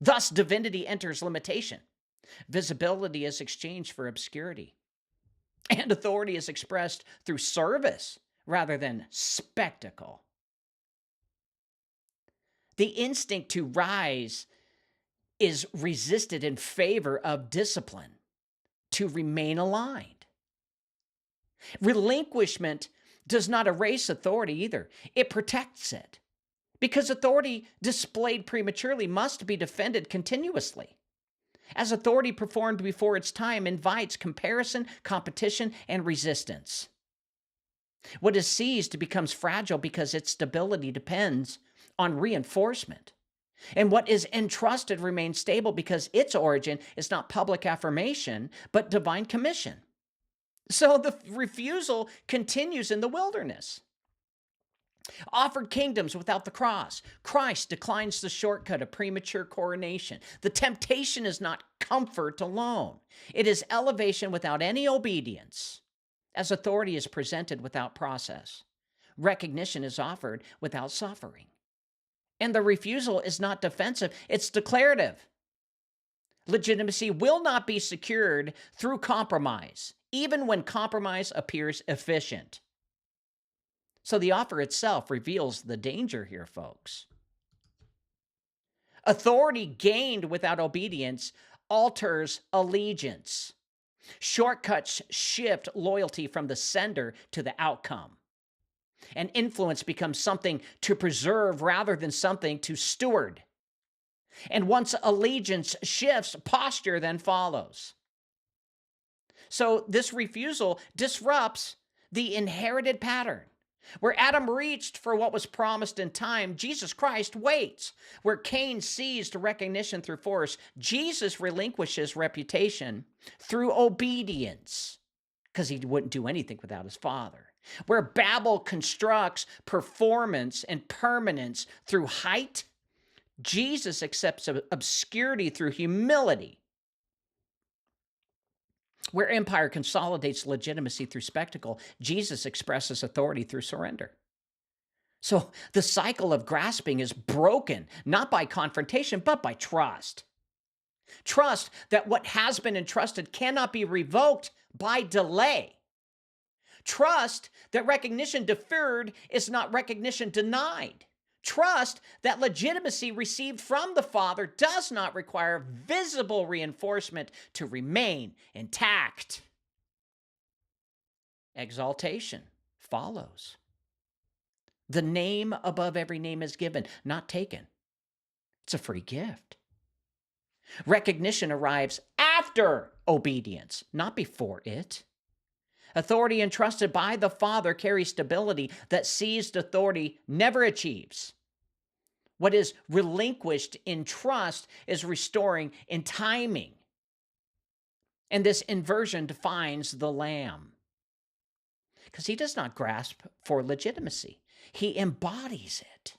Thus, divinity enters limitation. Visibility is exchanged for obscurity. And authority is expressed through service rather than spectacle. The instinct to rise is resisted in favor of discipline, to remain aligned. Relinquishment does not erase authority either. It protects it, because authority displayed prematurely must be defended continuously. As authority performed before its time invites comparison, competition, and resistance. What is seized becomes fragile because its stability depends on reinforcement. And what is entrusted remains stable because its origin is not public affirmation, but divine commission. So the refusal continues in the wilderness. Offered kingdoms without the cross. Christ declines the shortcut of premature coronation. The temptation is not comfort alone. It is elevation without any obedience, as authority is presented without process. Recognition is offered without suffering. And the refusal is not defensive, it's declarative. Legitimacy will not be secured through compromise, even when compromise appears efficient. So the offer itself reveals the danger here, folks. Authority gained without obedience alters allegiance. Shortcuts shift loyalty from the sender to the outcome. And influence becomes something to preserve rather than something to steward. And once allegiance shifts, posture then follows. So this refusal disrupts the inherited pattern. Where Adam reached for what was promised in time, Jesus Christ waits. Where Cain seized recognition through force, Jesus relinquishes reputation through obedience, because he wouldn't do anything without his Father. Where Babel constructs performance and permanence through height, Jesus accepts obscurity through humility. Where empire consolidates legitimacy through spectacle, Jesus expresses authority through surrender. So the cycle of grasping is broken, not by confrontation, but by trust. Trust that what has been entrusted cannot be revoked by delay. Trust that recognition deferred is not recognition denied. Trust that legitimacy received from the Father does not require visible reinforcement to remain intact. Exaltation follows. The name above every name is given, not taken. It's a free gift. Recognition arrives after obedience, not before it. Authority entrusted by the Father carries stability that seized authority never achieves. What is relinquished in trust is restoring in timing. And this inversion defines the Lamb. Because he does not grasp for legitimacy. He embodies it.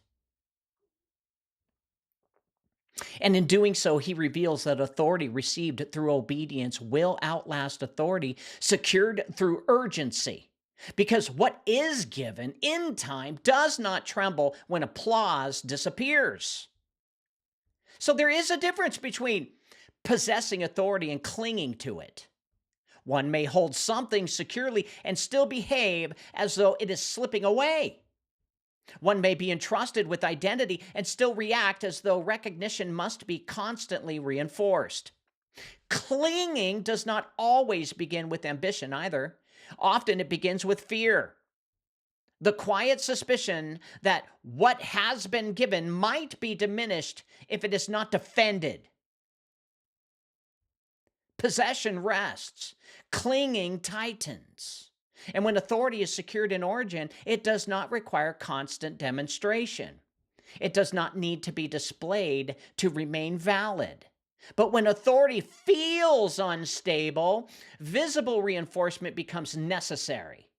And in doing so, he reveals that authority received through obedience will outlast authority secured through urgency. Because what is given in time does not tremble when applause disappears. So there is a difference between possessing authority and clinging to it. One may hold something securely and still behave as though it is slipping away. One may be entrusted with identity and still react as though recognition must be constantly reinforced. Clinging does not always begin with ambition either. Often it begins with fear. The quiet suspicion that what has been given might be diminished if it is not defended. Possession rests, clinging tightens. And when authority is secured in origin, it does not require constant demonstration. It does not need to be displayed to remain valid. But when authority feels unstable, visible reinforcement becomes necessary.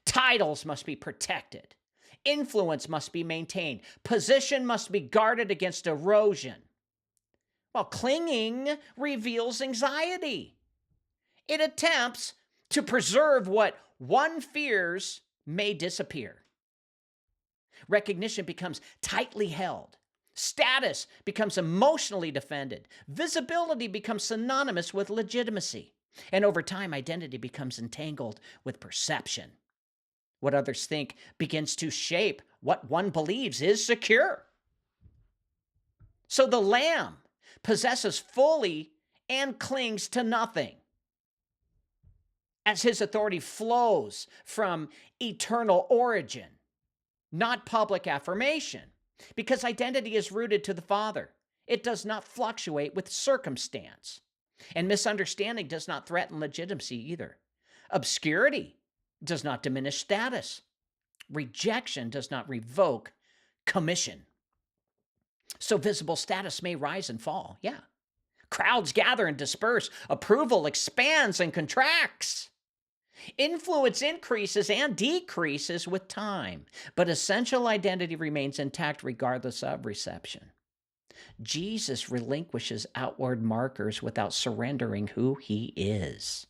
Titles must be protected. Influence must be maintained. Position must be guarded against erosion. While clinging reveals anxiety. It attempts to preserve what one fears may disappear. Recognition becomes tightly held. Status becomes emotionally defended. Visibility becomes synonymous with legitimacy. And over time, identity becomes entangled with perception. What others think begins to shape what one believes is secure. So the Lamb possesses fully and clings to nothing, as his authority flows from eternal origin, not public affirmation, because identity is rooted to the Father. It does not fluctuate with circumstance, and misunderstanding does not threaten legitimacy either. Obscurity does not diminish status. Rejection does not revoke commission. So visible status may rise and fall, yeah. Crowds gather and disperse. Approval expands and contracts. Influence increases and decreases with time, but essential identity remains intact regardless of reception. Jesus relinquishes outward markers without surrendering who he is.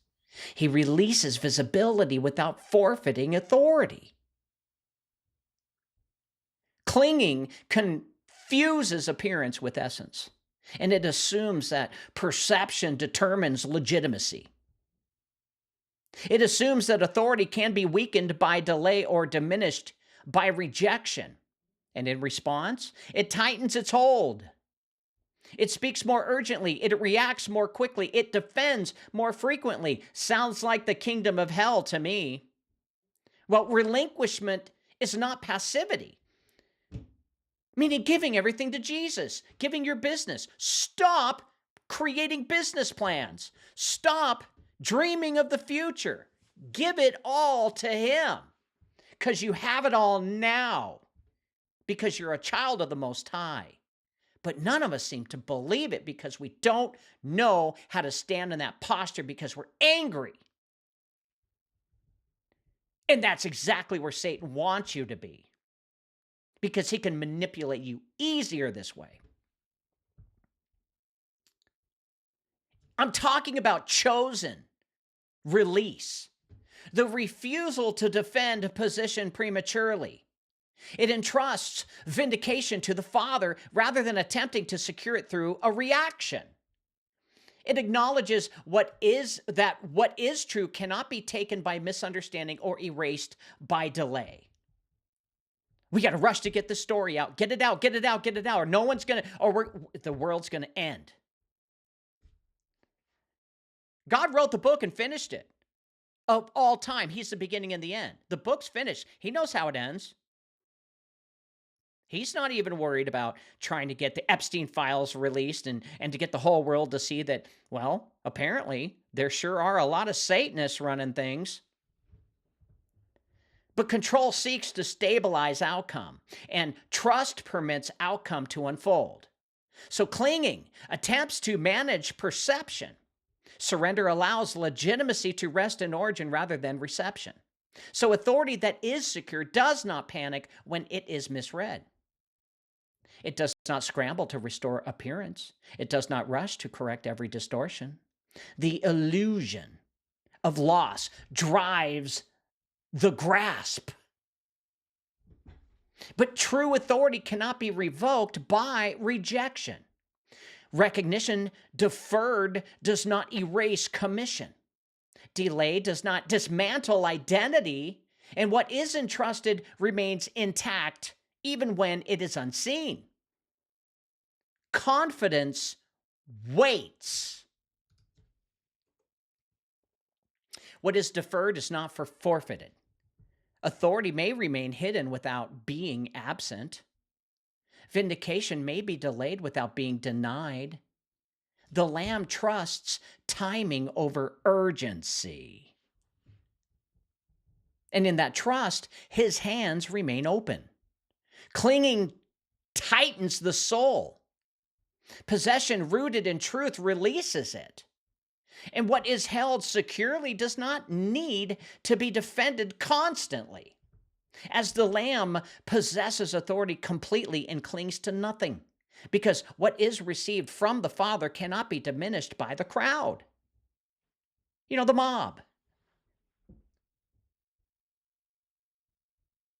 He releases visibility without forfeiting authority. Clinging confuses appearance with essence, and it assumes that perception determines legitimacy. It assumes that authority can be weakened by delay or diminished by rejection. And in response, it tightens its hold. It speaks more urgently. It reacts more quickly. It defends more frequently. Sounds like the kingdom of hell to me. Well, relinquishment is not passivity, meaning giving everything to Jesus, giving your business. Stop creating business plans. Stop dreaming of the future. Give it all to him, because you have it all now, because you're a child of the Most High. But none of us seem to believe it because we don't know how to stand in that posture because we're angry. And that's exactly where Satan wants you to be, because he can manipulate you easier this way. I'm talking about chosen release, the refusal to defend a position prematurely. It entrusts vindication to the Father rather than attempting to secure it through a reaction. It acknowledges what is true cannot be taken by misunderstanding or erased by delay. We got to rush to get the story out. Get it out, get it out, get it out, or no one's going to, or the world's going to end. God wrote the book and finished it. Of all time, he's the beginning and the end. The book's finished. He knows how it ends. He's not even worried about trying to get the Epstein files released and to get the whole world to see that, well, apparently there sure are a lot of Satanists running things. But control seeks to stabilize outcome, and trust permits outcome to unfold. So clinging attempts to manage perception. Surrender allows legitimacy to rest in origin rather than reception. So authority that is secure does not panic when it is misread. It does not scramble to restore appearance. It does not rush to correct every distortion. The illusion of loss drives the grasp. But true authority cannot be revoked by rejection. Recognition deferred does not erase commission. Delay does not dismantle identity, and what is entrusted remains intact even when it is unseen. Confidence waits. What is deferred is not forfeited. Authority may remain hidden without being absent. Vindication may be delayed without being denied. The Lamb trusts timing over urgency. And in that trust, his hands remain open. Clinging tightens the soul. Possession rooted in truth releases it. And what is held securely does not need to be defended constantly, as the Lamb possesses authority completely and clings to nothing, because what is received from the Father cannot be diminished by the crowd. The mob.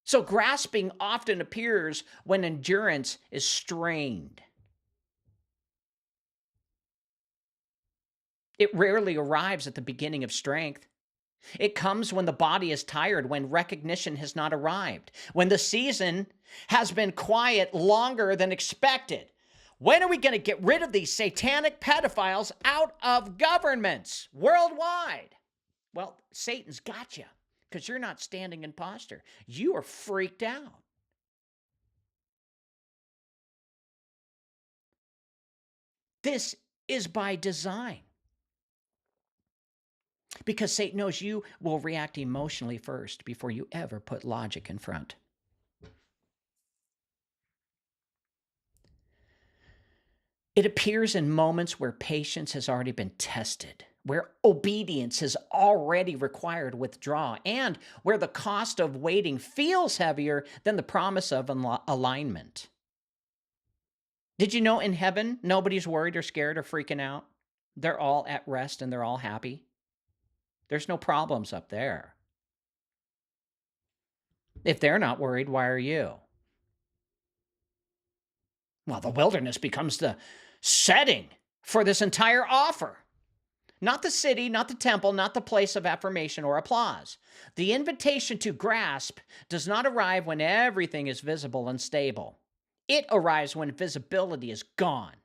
So grasping often appears when endurance is strained. It rarely arrives at the beginning of strength. It comes when the body is tired, when recognition has not arrived, when the season has been quiet longer than expected. When are we going to get rid of these satanic pedophiles out of governments worldwide? Well, Satan's got you because you're not standing in posture. You are freaked out. This is by design. Because Satan knows you will react emotionally first before you ever put logic in front. It appears in moments where patience has already been tested, where obedience has already required withdrawal, and where the cost of waiting feels heavier than the promise of alignment. Did you know in heaven, nobody's worried or scared or freaking out? They're all at rest and they're all happy. There's no problems up there. If they're not worried, why are you? Well, the wilderness becomes the setting for this entire offer. Not the city, not the temple, not the place of affirmation or applause. The invitation to grasp does not arrive when everything is visible and stable. It arrives when visibility is gone,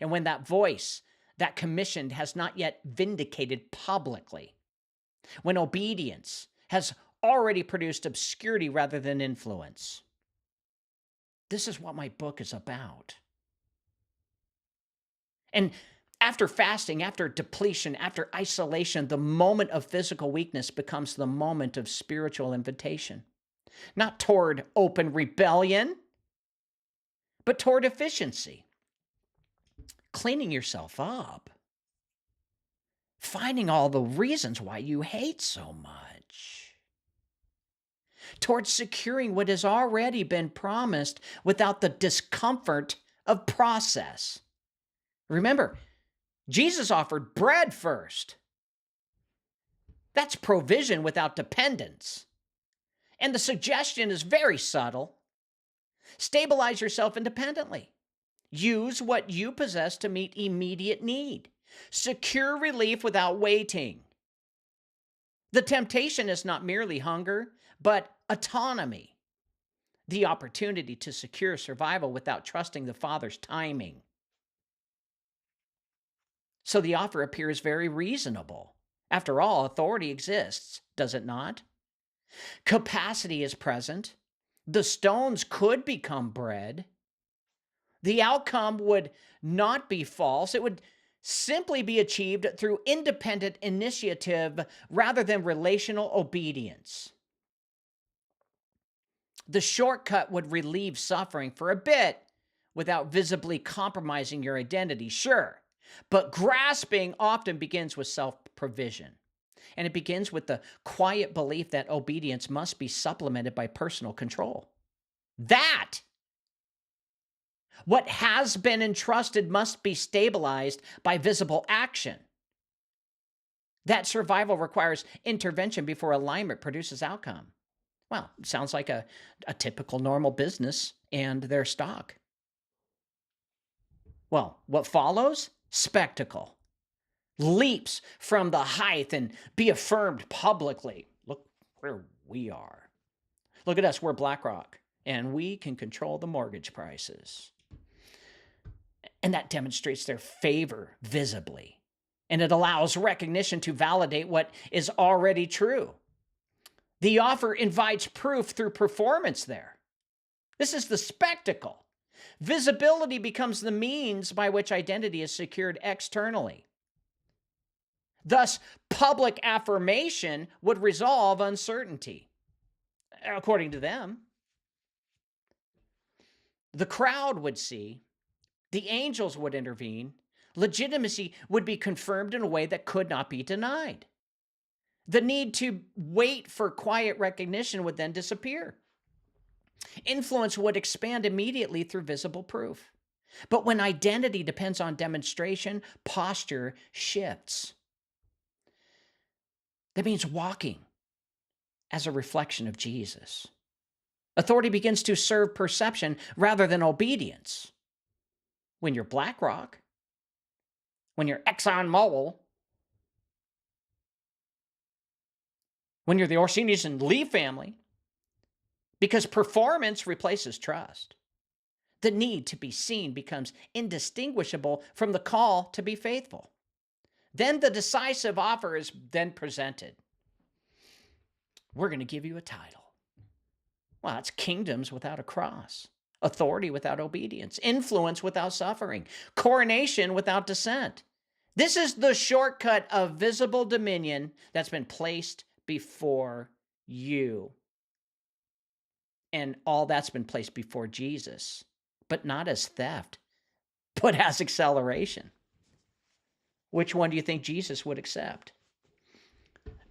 and when that voice, that commissioned, has not yet vindicated publicly. When obedience has already produced obscurity rather than influence. This is what my book is about. And after fasting, after depletion, after isolation, the moment of physical weakness becomes the moment of spiritual invitation. Not toward open rebellion, but toward efficiency. Cleaning yourself up. Finding all the reasons why you hate so much. Towards securing what has already been promised without the discomfort of process. Remember, Jesus offered bread first. That's provision without dependence. And the suggestion is very subtle. Stabilize yourself independently. Use what you possess to meet immediate need. Secure relief without waiting. The temptation is not merely hunger, but autonomy. The opportunity to secure survival without trusting the Father's timing. So the offer appears very reasonable. After all, authority exists, does it not? Capacity is present. The stones could become bread. The outcome would not be false. It would simply be achieved through independent initiative rather than relational obedience. The shortcut would relieve suffering for a bit without visibly compromising your identity, sure. But grasping often begins with self-provision. And it begins with the quiet belief that obedience must be supplemented by personal control. What has been entrusted must be stabilized by visible action. That survival requires intervention before alignment produces outcome. Well, it sounds like a typical normal business and their stock. Well, what follows? Spectacle. Leaps from the height and be affirmed publicly. Look where we are. Look at us, we're BlackRock, and we can control the mortgage prices. And that demonstrates their favor visibly. and it allows recognition to validate what is already true. The offer invites proof through performance there. This is the spectacle. Visibility becomes the means by which identity is secured externally. Thus, public affirmation would resolve uncertainty, according to them. The crowd would see, the angels would intervene, legitimacy would be confirmed in a way that could not be denied. The need to wait for quiet recognition would then disappear. Influence would expand immediately through visible proof. But when identity depends on demonstration, posture shifts. That means walking as a reflection of Jesus. Authority begins to serve perception rather than obedience. When you're BlackRock, when you're ExxonMobil, when you're the Orsini's and Lee family, because performance replaces trust. The need to be seen becomes indistinguishable from the call to be faithful. Then the decisive offer is then presented. We're going to give you a title. Well, that's kingdoms without a cross, authority without obedience, influence without suffering, coronation without dissent. This is the shortcut of visible dominion that's been placed before you. And all that's been placed before Jesus, but not as theft, but as acceleration. Which one do you think Jesus would accept?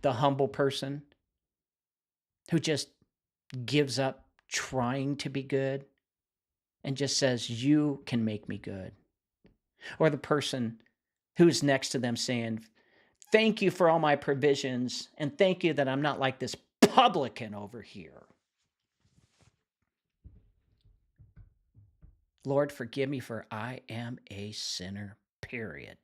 The humble person who just gives up trying to be good and just says, you can make me good? Or the person who's next to them saying, thank you for all my provisions, and thank you that I'm not like this publican over here. Lord, forgive me, for I am a sinner, period.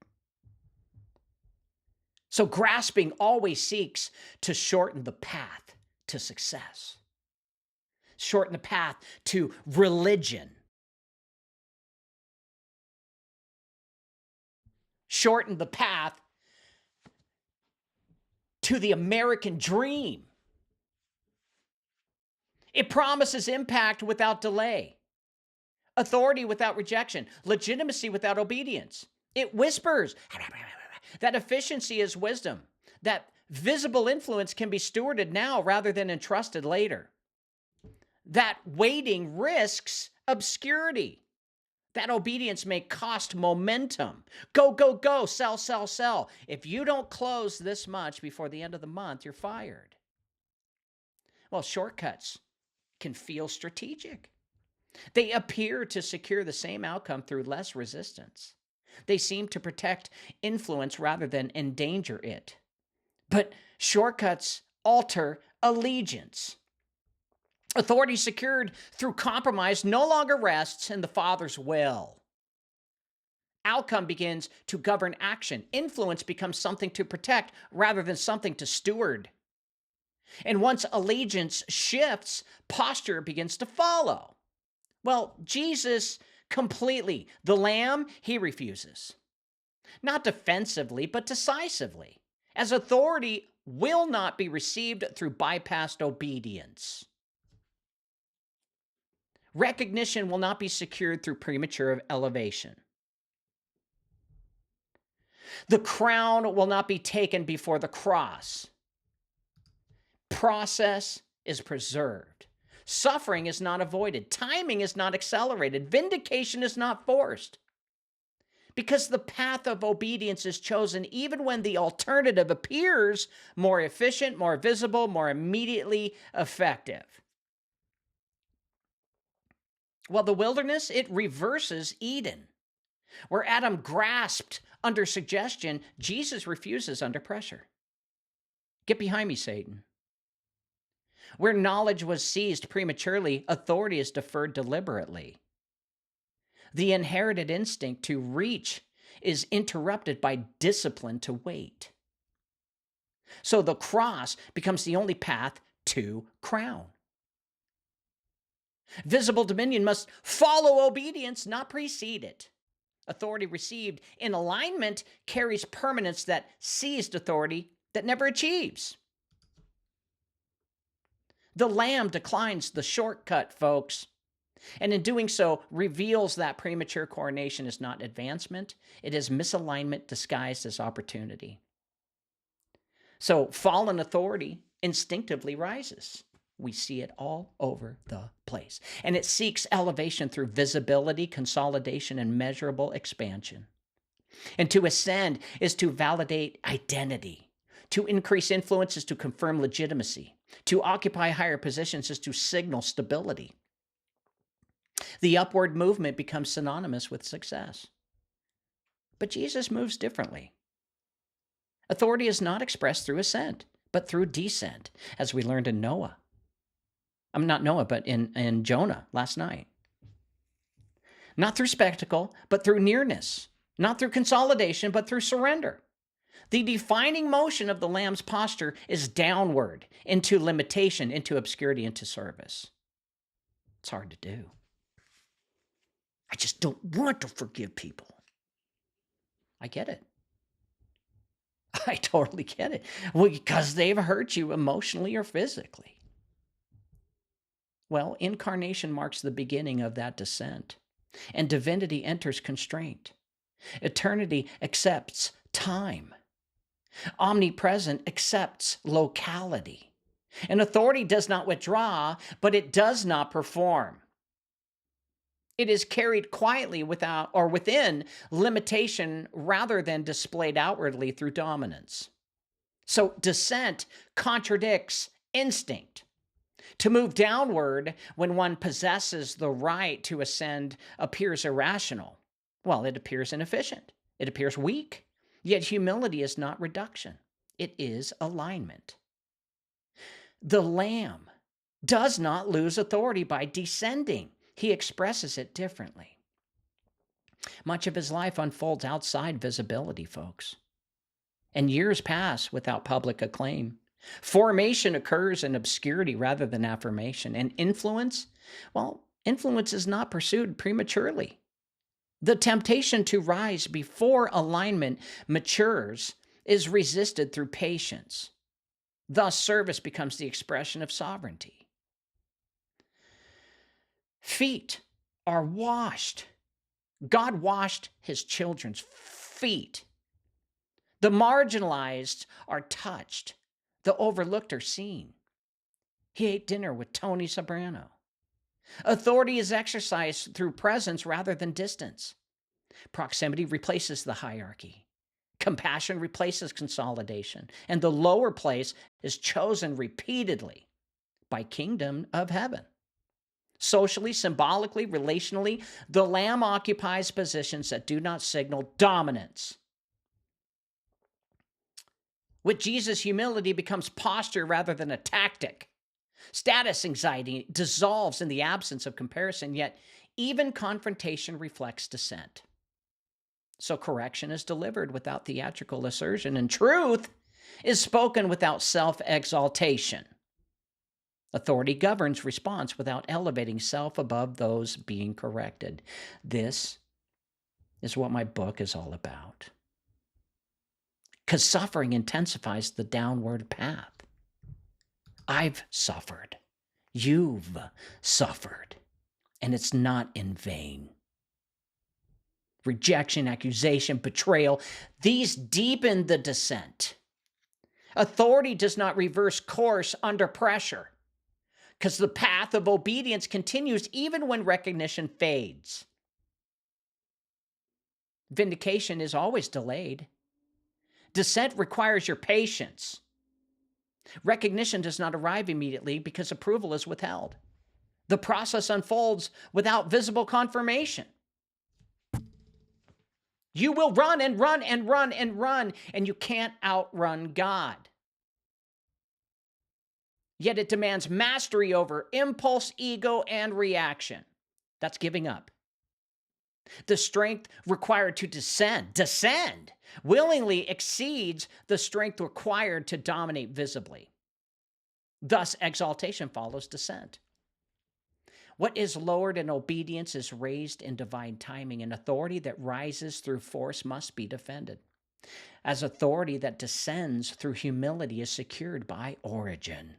So grasping always seeks to shorten the path to success, shorten the path to religion, shorten the path to the American dream. It promises impact without delay, authority without rejection, legitimacy without obedience. It whispers that efficiency is wisdom, that visible influence can be stewarded now rather than entrusted later, that waiting risks obscurity, that obedience may cost momentum. Go, go, go, sell, sell, sell. If you don't close this much before the end of the month, you're fired. Well, shortcuts can feel strategic. They appear to secure the same outcome through less resistance. They seem to protect influence rather than endanger it. But shortcuts alter allegiance. Authority secured through compromise no longer rests in the Father's will. Outcome begins to govern action. Influence becomes something to protect rather than something to steward. And once allegiance shifts, posture begins to follow. Well, Jesus completely. The Lamb, he refuses. Not defensively, but decisively. As authority will not be received through bypassed obedience. Recognition will not be secured through premature elevation. The crown will not be taken before the cross. Process is preserved. Suffering is not avoided. Timing is not accelerated. Vindication is not forced. Because the path of obedience is chosen even when the alternative appears more efficient, more visible, more immediately effective. Well, the wilderness, it reverses Eden. Where Adam grasped under suggestion, Jesus refuses under pressure. Get behind me, Satan. Where knowledge was seized prematurely, authority is deferred deliberately. The inherited instinct to reach is interrupted by discipline to wait. So the cross becomes the only path to crown. Visible dominion must follow obedience, not precede it. Authority received in alignment carries permanence that seized authority that never achieves. The Lamb declines the shortcut, folks, and in doing so reveals that premature coronation is not advancement. It is misalignment disguised as opportunity. So fallen authority instinctively rises. We see it all over the place. And it seeks elevation through visibility, consolidation, and measurable expansion. And to ascend is to validate identity. To increase influence is to confirm legitimacy. To occupy higher positions is to signal stability. The upward movement becomes synonymous with success. But Jesus moves differently. Authority is not expressed through ascent, but through descent, as we learned in Noah. I'm not Noah, but in Jonah last night. Not through spectacle, but through nearness. Not through consolidation, but through surrender. The defining motion of the Lamb's posture is downward, into limitation, into obscurity, into service. It's hard to do. I just don't want to forgive people. I get it. I totally get it. Well, because they've hurt you emotionally or physically. Well, incarnation marks the beginning of that descent, and divinity enters constraint. Eternity accepts time. Omnipresent accepts locality. And authority does not withdraw, but it does not perform. It is carried quietly without or within limitation rather than displayed outwardly through dominance. So descent contradicts instinct. To move downward when one possesses the right to ascend appears irrational. Well, it appears inefficient. It appears weak. Yet humility is not reduction. It is alignment. The Lamb does not lose authority by descending. He expresses it differently. Much of his life unfolds outside visibility, folks. And years pass without public acclaim. Formation occurs in obscurity rather than affirmation. And influence, well, influence is not pursued prematurely. The temptation to rise before alignment matures is resisted through patience. Thus, service becomes the expression of sovereignty. Feet are washed. God washed his children's feet. The marginalized are touched. The overlooked are seen. He ate dinner with Tony Soprano. Authority is exercised through presence rather than distance. Proximity replaces the hierarchy. Compassion replaces consolidation. And the lower place is chosen repeatedly by kingdom of heaven. Socially, symbolically, relationally, the Lamb occupies positions that do not signal dominance. With Jesus, humility becomes posture rather than a tactic. Status anxiety dissolves in the absence of comparison, yet even confrontation reflects dissent. So correction is delivered without theatrical assertion, and truth is spoken without self-exaltation. Authority governs response without elevating self above those being corrected. This is what my book is all about. Because suffering intensifies the downward path. I've suffered. You've suffered. And it's not in vain. Rejection, accusation, betrayal, these deepen the descent. Authority does not reverse course under pressure, because the path of obedience continues even when recognition fades. Vindication is always delayed. Descent requires your patience. Recognition does not arrive immediately because approval is withheld. The process unfolds without visible confirmation. You will run and run and run and run, and you can't outrun God. Yet it demands mastery over impulse, ego, and reaction. That's giving up. The strength required to descend, willingly exceeds the strength required to dominate visibly. Thus, exaltation follows descent. What is lowered in obedience is raised in divine timing, and authority that rises through force must be defended, as authority that descends through humility is secured by origin.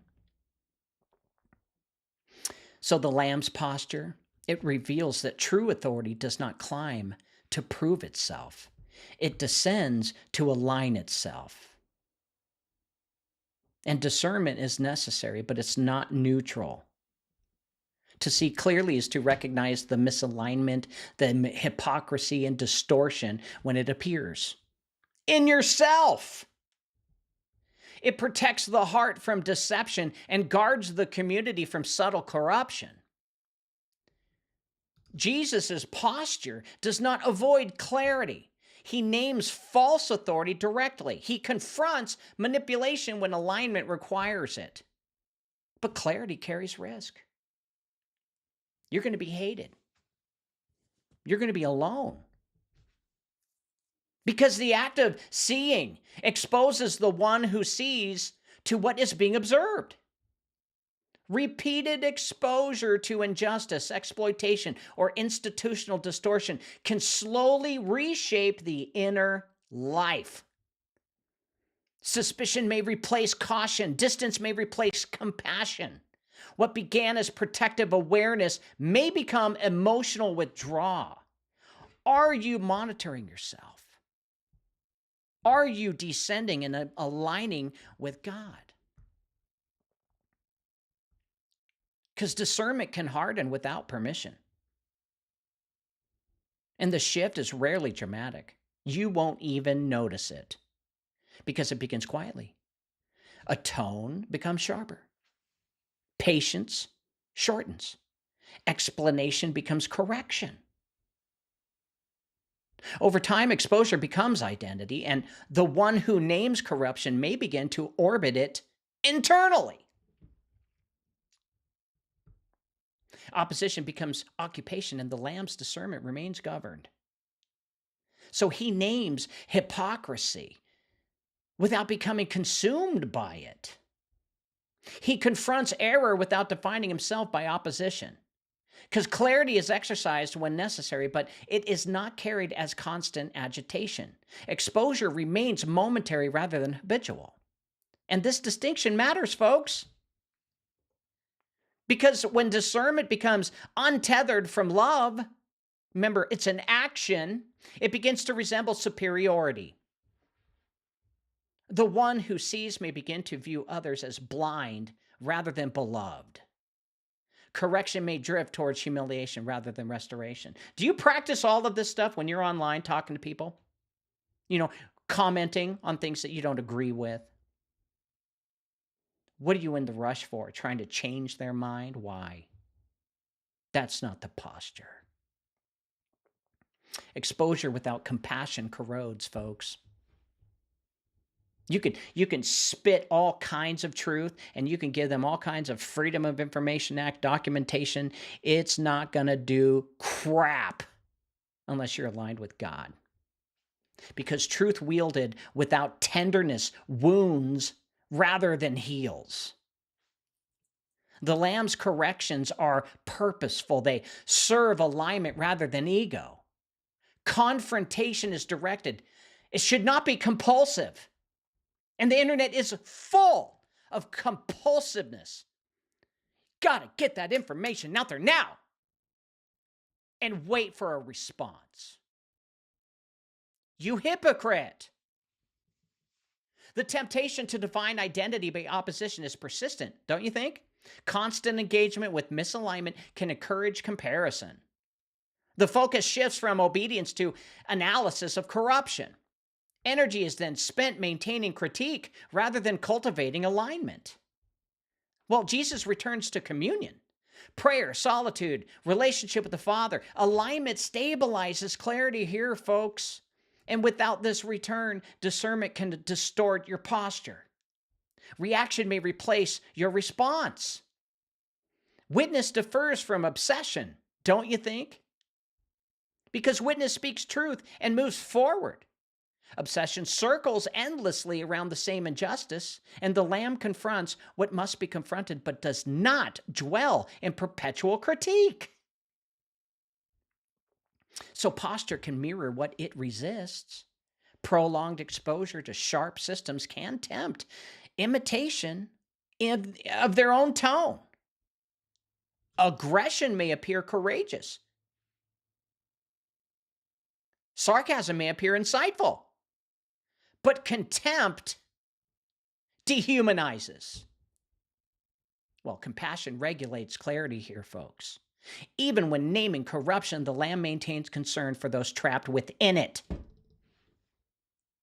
So the Lamb's posture, it reveals that true authority does not climb to prove itself. It descends to align itself. And discernment is necessary, but it's not neutral. To see clearly is to recognize the misalignment, the hypocrisy, and distortion when it appears in yourself. It protects the heart from deception and guards the community from subtle corruption. Jesus' posture does not avoid clarity. He names false authority directly. He confronts manipulation when alignment requires it. But clarity carries risk. You're going to be hated. You're going to be alone. Because the act of seeing exposes the one who sees to what is being observed. Repeated exposure to injustice, exploitation, or institutional distortion can slowly reshape the inner life. Suspicion may replace caution. Distance may replace compassion. What began as protective awareness may become emotional withdrawal. Are you monitoring yourself? Are you descending and aligning with God? Because discernment can harden without permission. And the shift is rarely dramatic. You won't even notice it because it begins quietly. A tone becomes sharper. Patience shortens. Explanation becomes correction. Over time, exposure becomes identity, and the one who names corruption may begin to orbit it internally. Opposition becomes occupation, and the Lamb's discernment remains governed. So he names hypocrisy without becoming consumed by it. He confronts error without defining himself by opposition. Because clarity is exercised when necessary, but it is not carried as constant agitation. Exposure remains momentary rather than habitual. And this distinction matters, folks. Because when discernment becomes untethered from love, remember, it's an action, it begins to resemble superiority. The one who sees may begin to view others as blind rather than beloved. Correction may drift towards humiliation rather than restoration. Do you practice all of this stuff when you're online talking to people? Commenting on things that you don't agree with? What are you in the rush for? Trying to change their mind? Why? That's not the posture. Exposure without compassion corrodes, folks. You can spit all kinds of truth, and you can give them all kinds of Freedom of Information Act documentation. It's not going to do crap unless you're aligned with God. Because truth wielded without tenderness wounds rather than heals. The Lamb's corrections are purposeful. They serve alignment rather than ego. Confrontation is directed. It should not be compulsive. And the internet is full of compulsiveness. Gotta get that information out there now. And wait for a response. You hypocrite. The temptation to define identity by opposition is persistent, don't you think? Constant engagement with misalignment can encourage comparison. The focus shifts from obedience to analysis of corruption. Energy is then spent maintaining critique rather than cultivating alignment. Well, Jesus returns to communion. Prayer, solitude, relationship with the Father. Alignment stabilizes clarity here, folks. And without this return, discernment can distort your posture. Reaction may replace your response. Witness differs from obsession, don't you think? Because witness speaks truth and moves forward. Obsession circles endlessly around the same injustice, and the Lamb confronts what must be confronted but does not dwell in perpetual critique. So posture can mirror what it resists. Prolonged exposure to sharp systems can tempt imitation of their own tone. Aggression may appear courageous. Sarcasm may appear insightful. But contempt dehumanizes. Well, compassion regulates clarity here, folks. Even when naming corruption, the Lamb maintains concern for those trapped within it.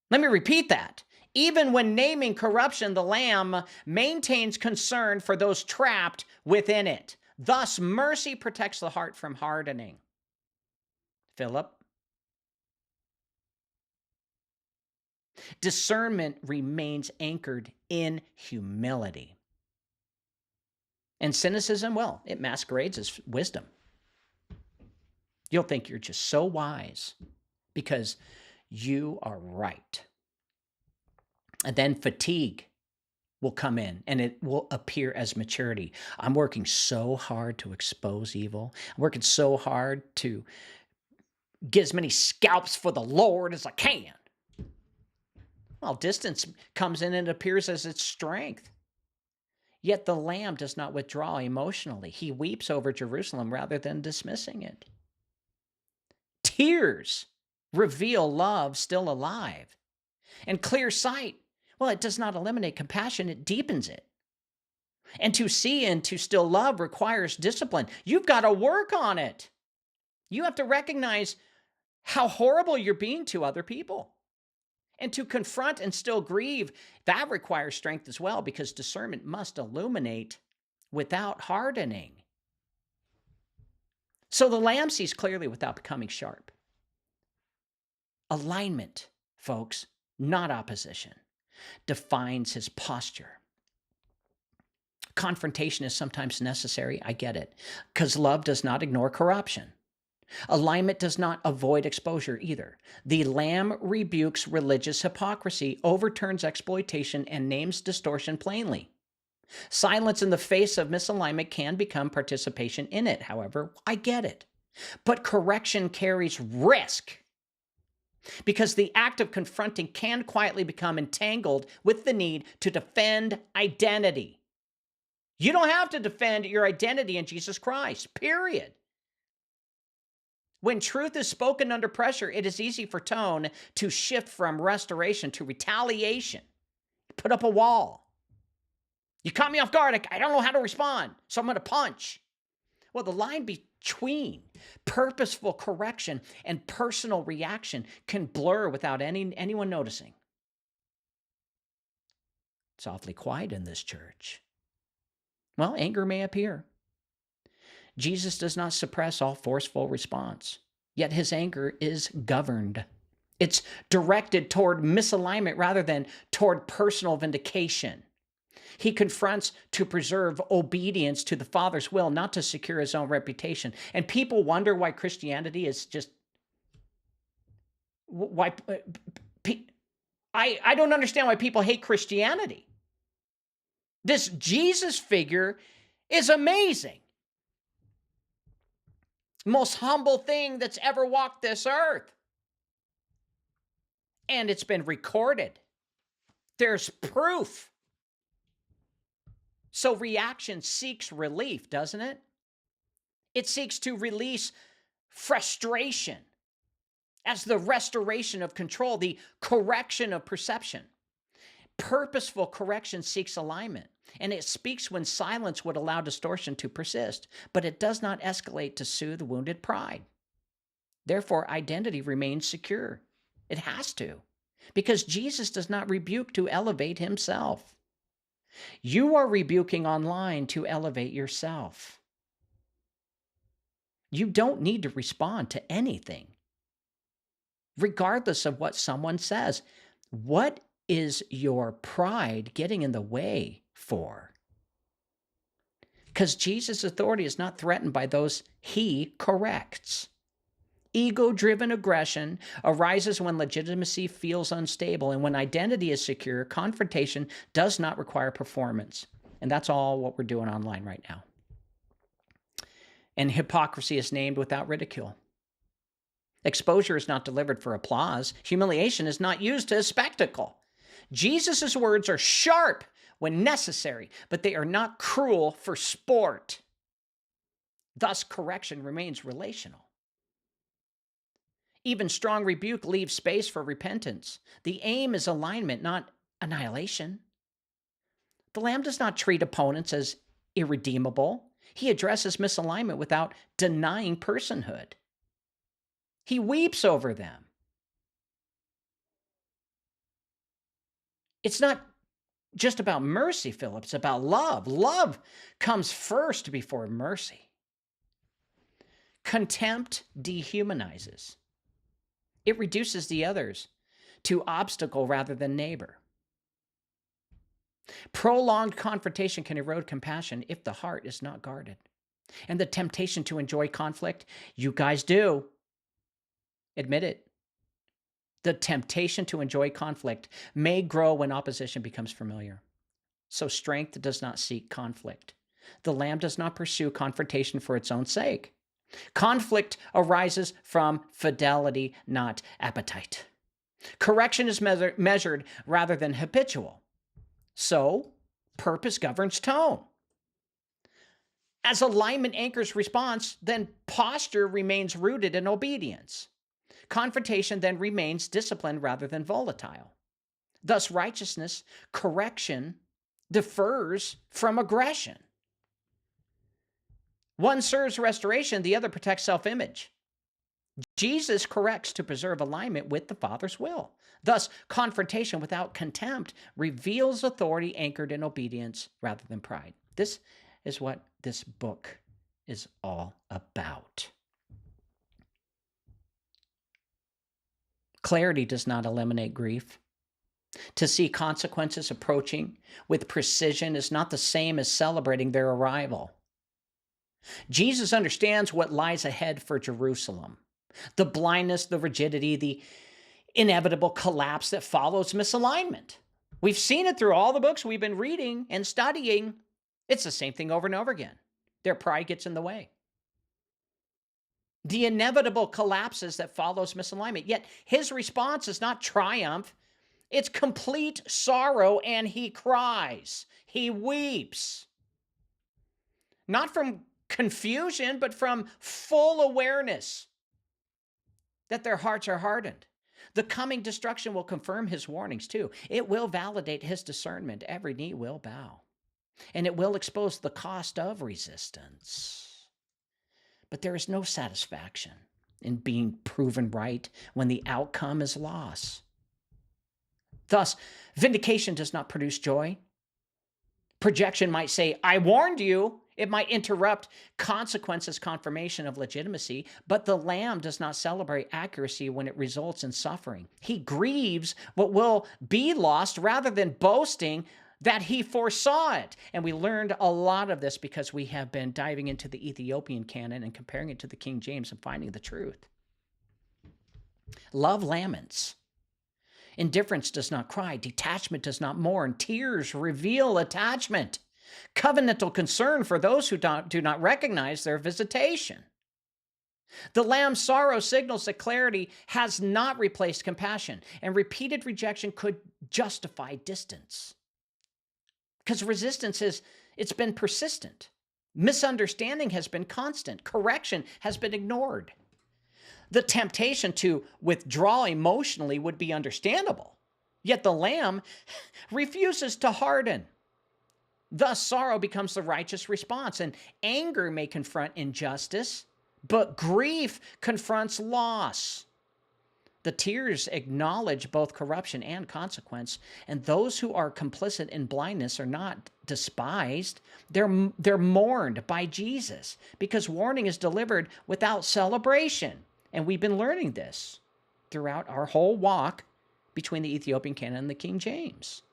Let me repeat that. Even when naming corruption, the Lamb maintains concern for those trapped within it. Thus, mercy protects the heart from hardening. Philip. Discernment remains anchored in humility. And cynicism, well, it masquerades as wisdom. You'll think you're just so wise because you are right. And then fatigue will come in and it will appear as maturity. I'm working so hard to expose evil. I'm working so hard to get as many scalps for the Lord as I can. Well, distance comes in and appears as its strength. Yet the Lamb does not withdraw emotionally. He weeps over Jerusalem rather than dismissing it. Tears reveal love still alive. And clear sight, well, it does not eliminate compassion, it deepens it. And to see and to still love requires discipline. You've got to work on it. You have to recognize how horrible you're being to other people. And to confront and still grieve, that requires strength as well, because discernment must illuminate without hardening. So the Lamb sees clearly without becoming sharp. Alignment, folks, not opposition, defines his posture. Confrontation is sometimes necessary, I get it, because love does not ignore corruption. Alignment does not avoid exposure either. The Lamb rebukes religious hypocrisy, overturns exploitation, and names distortion plainly. Silence in the face of misalignment can become participation in it, however, I get it. But correction carries risk, because the act of confronting can quietly become entangled with the need to defend identity. You don't have to defend your identity in Jesus Christ, period. When truth is spoken under pressure, it is easy for tone to shift from restoration to retaliation. Put up a wall. You caught me off guard. I don't know how to respond, so I'm going to punch. Well, the line between purposeful correction and personal reaction can blur without anyone noticing. It's awfully quiet in this church. Well, anger may appear. Jesus does not suppress all forceful response, yet his anger is governed. It's directed toward misalignment rather than toward personal vindication. He confronts to preserve obedience to the Father's will, not to secure his own reputation. And people wonder why Christianity is just... I don't understand why people hate Christianity. This Jesus figure is amazing. Most humble thing that's ever walked this earth. And it's been recorded. There's proof. So reaction seeks relief, doesn't it? It seeks to release frustration as the restoration of control, the correction of perception. Purposeful correction seeks alignment, and it speaks when silence would allow distortion to persist, but it does not escalate to soothe wounded pride. Therefore, identity remains secure. It has to, because Jesus does not rebuke to elevate himself. You are rebuking online to elevate yourself. You don't need to respond to anything, regardless of what someone says. What is your pride getting in the way for? Because Jesus' authority is not threatened by those he corrects. Ego-driven aggression arises when legitimacy feels unstable, and when identity is secure, confrontation does not require performance. And that's all what we're doing online right now. And hypocrisy is named without ridicule. Exposure is not delivered for applause. Humiliation is not used as spectacle. Jesus' words are sharp when necessary, but they are not cruel for sport. Thus, correction remains relational. Even strong rebuke leaves space for repentance. The aim is alignment, not annihilation. The Lamb does not treat opponents as irredeemable. He addresses misalignment without denying personhood. He weeps over them. It's not just about mercy, Philip. It's about love. Love comes first before mercy. Contempt dehumanizes. It reduces the others to obstacle rather than neighbor. Prolonged confrontation can erode compassion if the heart is not guarded. And the temptation to enjoy conflict, you guys do. Admit it. The temptation to enjoy conflict may grow when opposition becomes familiar. So strength does not seek conflict. The Lamb does not pursue confrontation for its own sake. Conflict arises from fidelity, not appetite. Correction is measured rather than habitual. So, purpose governs tone. As alignment anchors response, then posture remains rooted in obedience. Confrontation then remains disciplined rather than volatile. Thus, righteousness, correction, differs from aggression. One serves restoration, the other protects self-image. Jesus corrects to preserve alignment with the Father's will. Thus, confrontation without contempt reveals authority anchored in obedience rather than pride. This is what this book is all about. Clarity does not eliminate grief. To see consequences approaching with precision is not the same as celebrating their arrival. Jesus understands what lies ahead for Jerusalem. The blindness, the rigidity, the inevitable collapse that follows misalignment. We've seen it through all the books we've been reading and studying. It's the same thing over and over again. Their pride gets in the way. The inevitable collapses that follows misalignment. Yet his response is not triumph. It's complete sorrow, and he cries. He weeps. Not from confusion, but from full awareness that their hearts are hardened. The coming destruction will confirm his warnings too. It will validate his discernment. Every knee will bow. And it will expose the cost of resistance. But there is no satisfaction in being proven right when the outcome is loss. Thus, vindication does not produce joy. Projection might say, I warned you. It might interrupt consequences, confirmation of legitimacy, but the Lamb does not celebrate accuracy when it results in suffering. He grieves what will be lost rather than boasting that he foresaw it. And we learned a lot of this because we have been diving into the Ethiopian canon and comparing it to the King James and finding the truth. Love laments. Indifference does not cry. Detachment does not mourn. Tears reveal attachment. Covenantal concern for those who do not recognize their visitation. The Lamb's sorrow signals that clarity has not replaced compassion, and repeated rejection could justify distance. Because resistance it's been persistent. Misunderstanding has been constant. Correction has been ignored. The temptation to withdraw emotionally would be understandable. Yet the Lamb refuses to harden. Thus, sorrow becomes the righteous response, and anger may confront injustice, but grief confronts loss. The tears acknowledge both corruption and consequence, and those who are complicit in blindness are not despised. They're mourned by Jesus, because warning is delivered without celebration. And we've been learning this throughout our whole walk between the Ethiopian canon and the King James.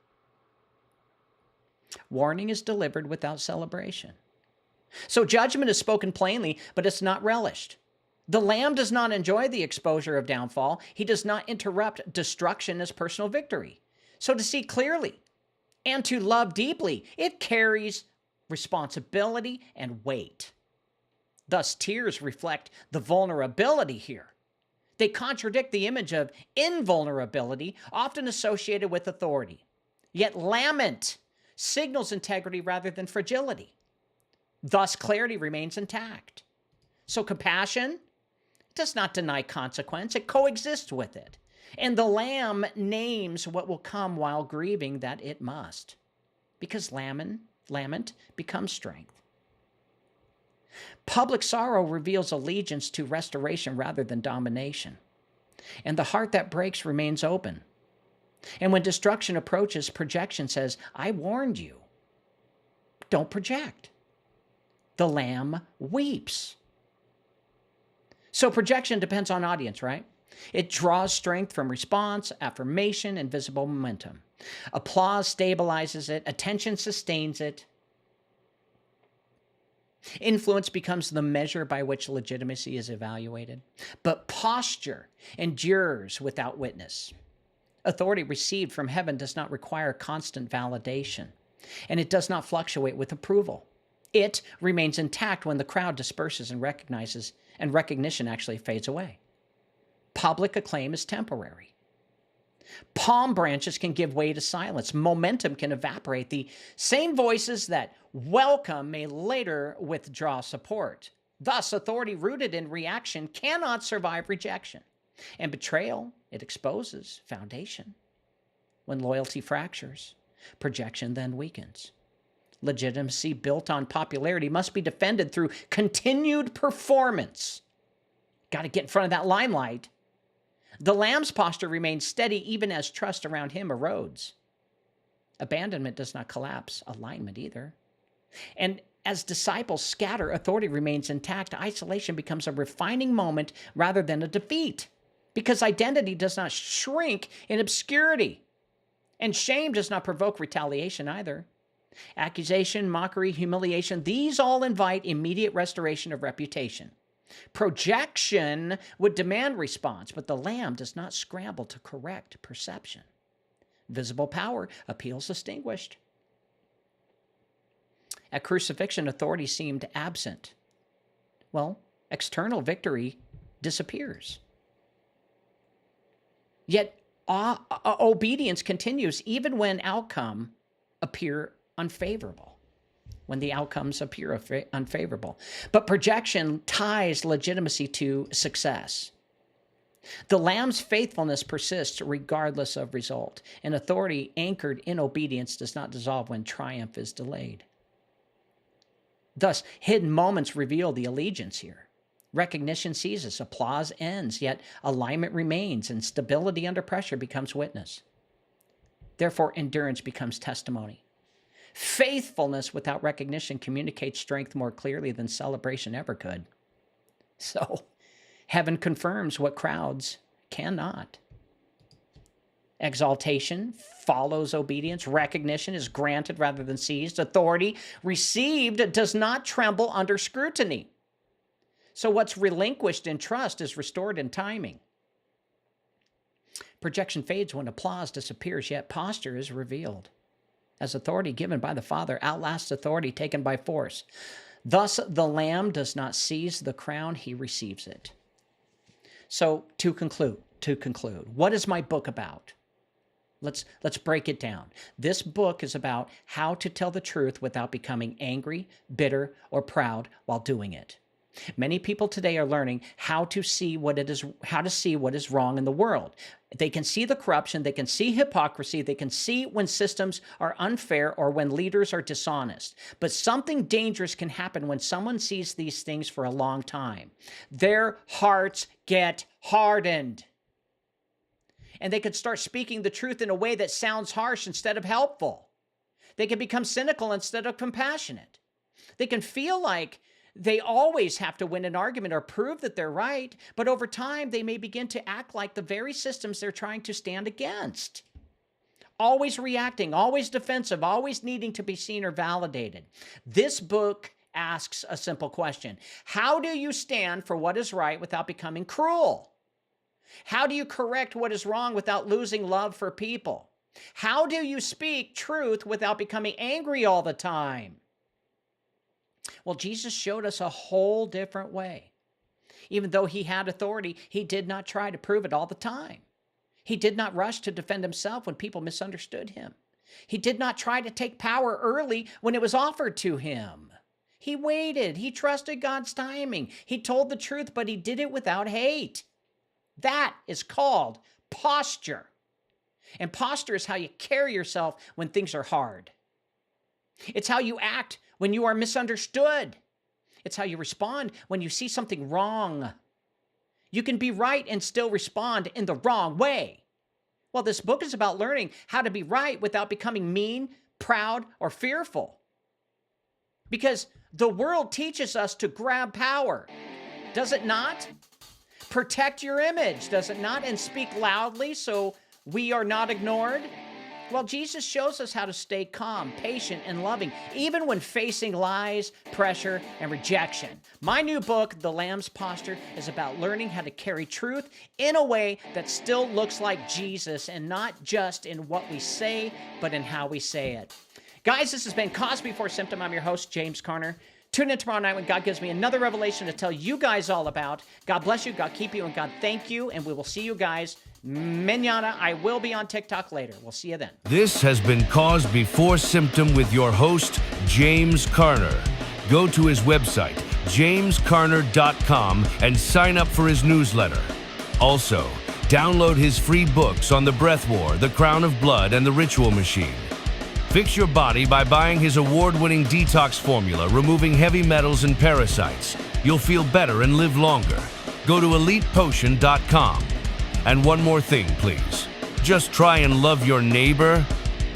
Warning is delivered without celebration. So judgment is spoken plainly, but it's not relished. The Lamb does not enjoy the exposure of downfall. He does not interrupt destruction as personal victory. So to see clearly and to love deeply, it carries responsibility and weight. Thus, tears reflect the vulnerability here. They contradict the image of invulnerability, often associated with authority. Yet lament signals integrity rather than fragility. Thus, clarity remains intact. So compassion does not deny consequence. It coexists with it. And the Lamb names what will come while grieving that it must. Because lament becomes strength. Public sorrow reveals allegiance to restoration rather than domination. And the heart that breaks remains open. And when destruction approaches, projection says, I warned you. Don't project. The Lamb weeps. So projection depends on audience, right? It draws strength from response, affirmation, and visible momentum. Applause stabilizes it. Attention sustains it. Influence becomes the measure by which legitimacy is evaluated. But posture endures without witness. Authority received from heaven does not require constant validation, and it does not fluctuate with approval. It remains intact when the crowd disperses and recognition actually fades away. Public acclaim is temporary. Palm branches can give way to silence. Momentum can evaporate. The same voices that welcome may later withdraw support. Thus, authority rooted in reaction cannot survive rejection. And betrayal, it exposes foundation. When loyalty fractures, projection then weakens. Legitimacy built on popularity must be defended through continued performance. Got to get in front of that limelight. The Lamb's posture remains steady even as trust around him erodes. Abandonment does not collapse alignment either. And as disciples scatter, authority remains intact. Isolation becomes a refining moment rather than a defeat, because identity does not shrink in obscurity. And shame does not provoke retaliation either. Accusation, mockery, humiliation, these all invite immediate restoration of reputation. Projection would demand response, but the Lamb does not scramble to correct perception. Visible power appeals extinguished. At crucifixion, authority seemed absent. Well, external victory disappears. Yet obedience continues even when outcome appear unfavorable. When the outcomes appear unfavorable. But projection ties legitimacy to success. The Lamb's faithfulness persists regardless of result, and authority anchored in obedience does not dissolve when triumph is delayed. Thus, hidden moments reveal the allegiance here. Recognition ceases, applause ends, yet alignment remains, and stability under pressure becomes witness. Therefore, endurance becomes testimony. Faithfulness without recognition communicates strength more clearly than celebration ever could. So, heaven confirms what crowds cannot. Exaltation follows obedience. Recognition is granted rather than seized. Authority received does not tremble under scrutiny. So what's relinquished in trust is restored in timing. Projection fades when applause disappears, yet posture is revealed. As authority given by the Father outlasts authority taken by force. Thus, the Lamb does not seize the crown, he receives it. So, to conclude, what is my book about? Let's break it down. This book is about how to tell the truth without becoming angry, bitter, or proud while doing it. Many people today are learning how to see what is wrong in the world. They can see the corruption, they can see hypocrisy, they can see when systems are unfair or when leaders are dishonest. But something dangerous can happen when someone sees these things for a long time. Their hearts get hardened. And they could start speaking the truth in a way that sounds harsh instead of helpful. They can become cynical instead of compassionate. They can feel like they always have to win an argument or prove that they're right, but over time, they may begin to act like the very systems they're trying to stand against. Always reacting, always defensive, always needing to be seen or validated. This book asks a simple question. How do you stand for what is right without becoming cruel? How do you correct what is wrong without losing love for people? How do you speak truth without becoming angry all the time? Well, Jesus showed us a whole different way. Even though he had authority, he did not try to prove it all the time. He did not rush to defend himself when people misunderstood him. He did not try to take power early when it was offered to him. He waited. He trusted God's timing. He told the truth, but he did it without hate. That is called posture. And posture is how you carry yourself when things are hard. It's how you act when you are misunderstood. It's how you respond when you see something wrong. You can be right and still respond in the wrong way. Well, this book is about learning how to be right without becoming mean, proud, or fearful. Because the world teaches us to grab power, does it not? Protect your image, does it not? And speak loudly so we are not ignored. Well, Jesus shows us how to stay calm, patient, and loving, even when facing lies, pressure, and rejection. My new book, The Lamb's Posture, is about learning how to carry truth in a way that still looks like Jesus, and not just in what we say, but in how we say it. Guys, this has been Cause Before Symptom. I'm your host, James Carner. Tune in tomorrow night when God gives me another revelation to tell you guys all about. God bless you, God keep you, and God thank you, and we will see you guys mañana. I will be on TikTok later. We'll see you then. This has been Cause Before Symptom with your host, James Carner. Go to his website, jamescarner.com, and sign up for his newsletter. Also, download his free books on the breath war, the crown of blood, and the ritual machine. Fix your body by buying his award-winning detox formula, removing heavy metals and parasites. You'll feel better and live longer. Go to elitepotion.com. And one more thing, please. Just try and love your neighbor,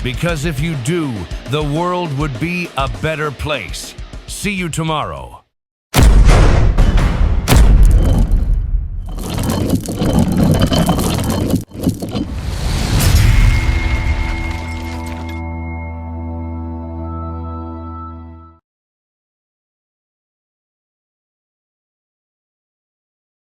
because if you do, the world would be a better place. See you tomorrow.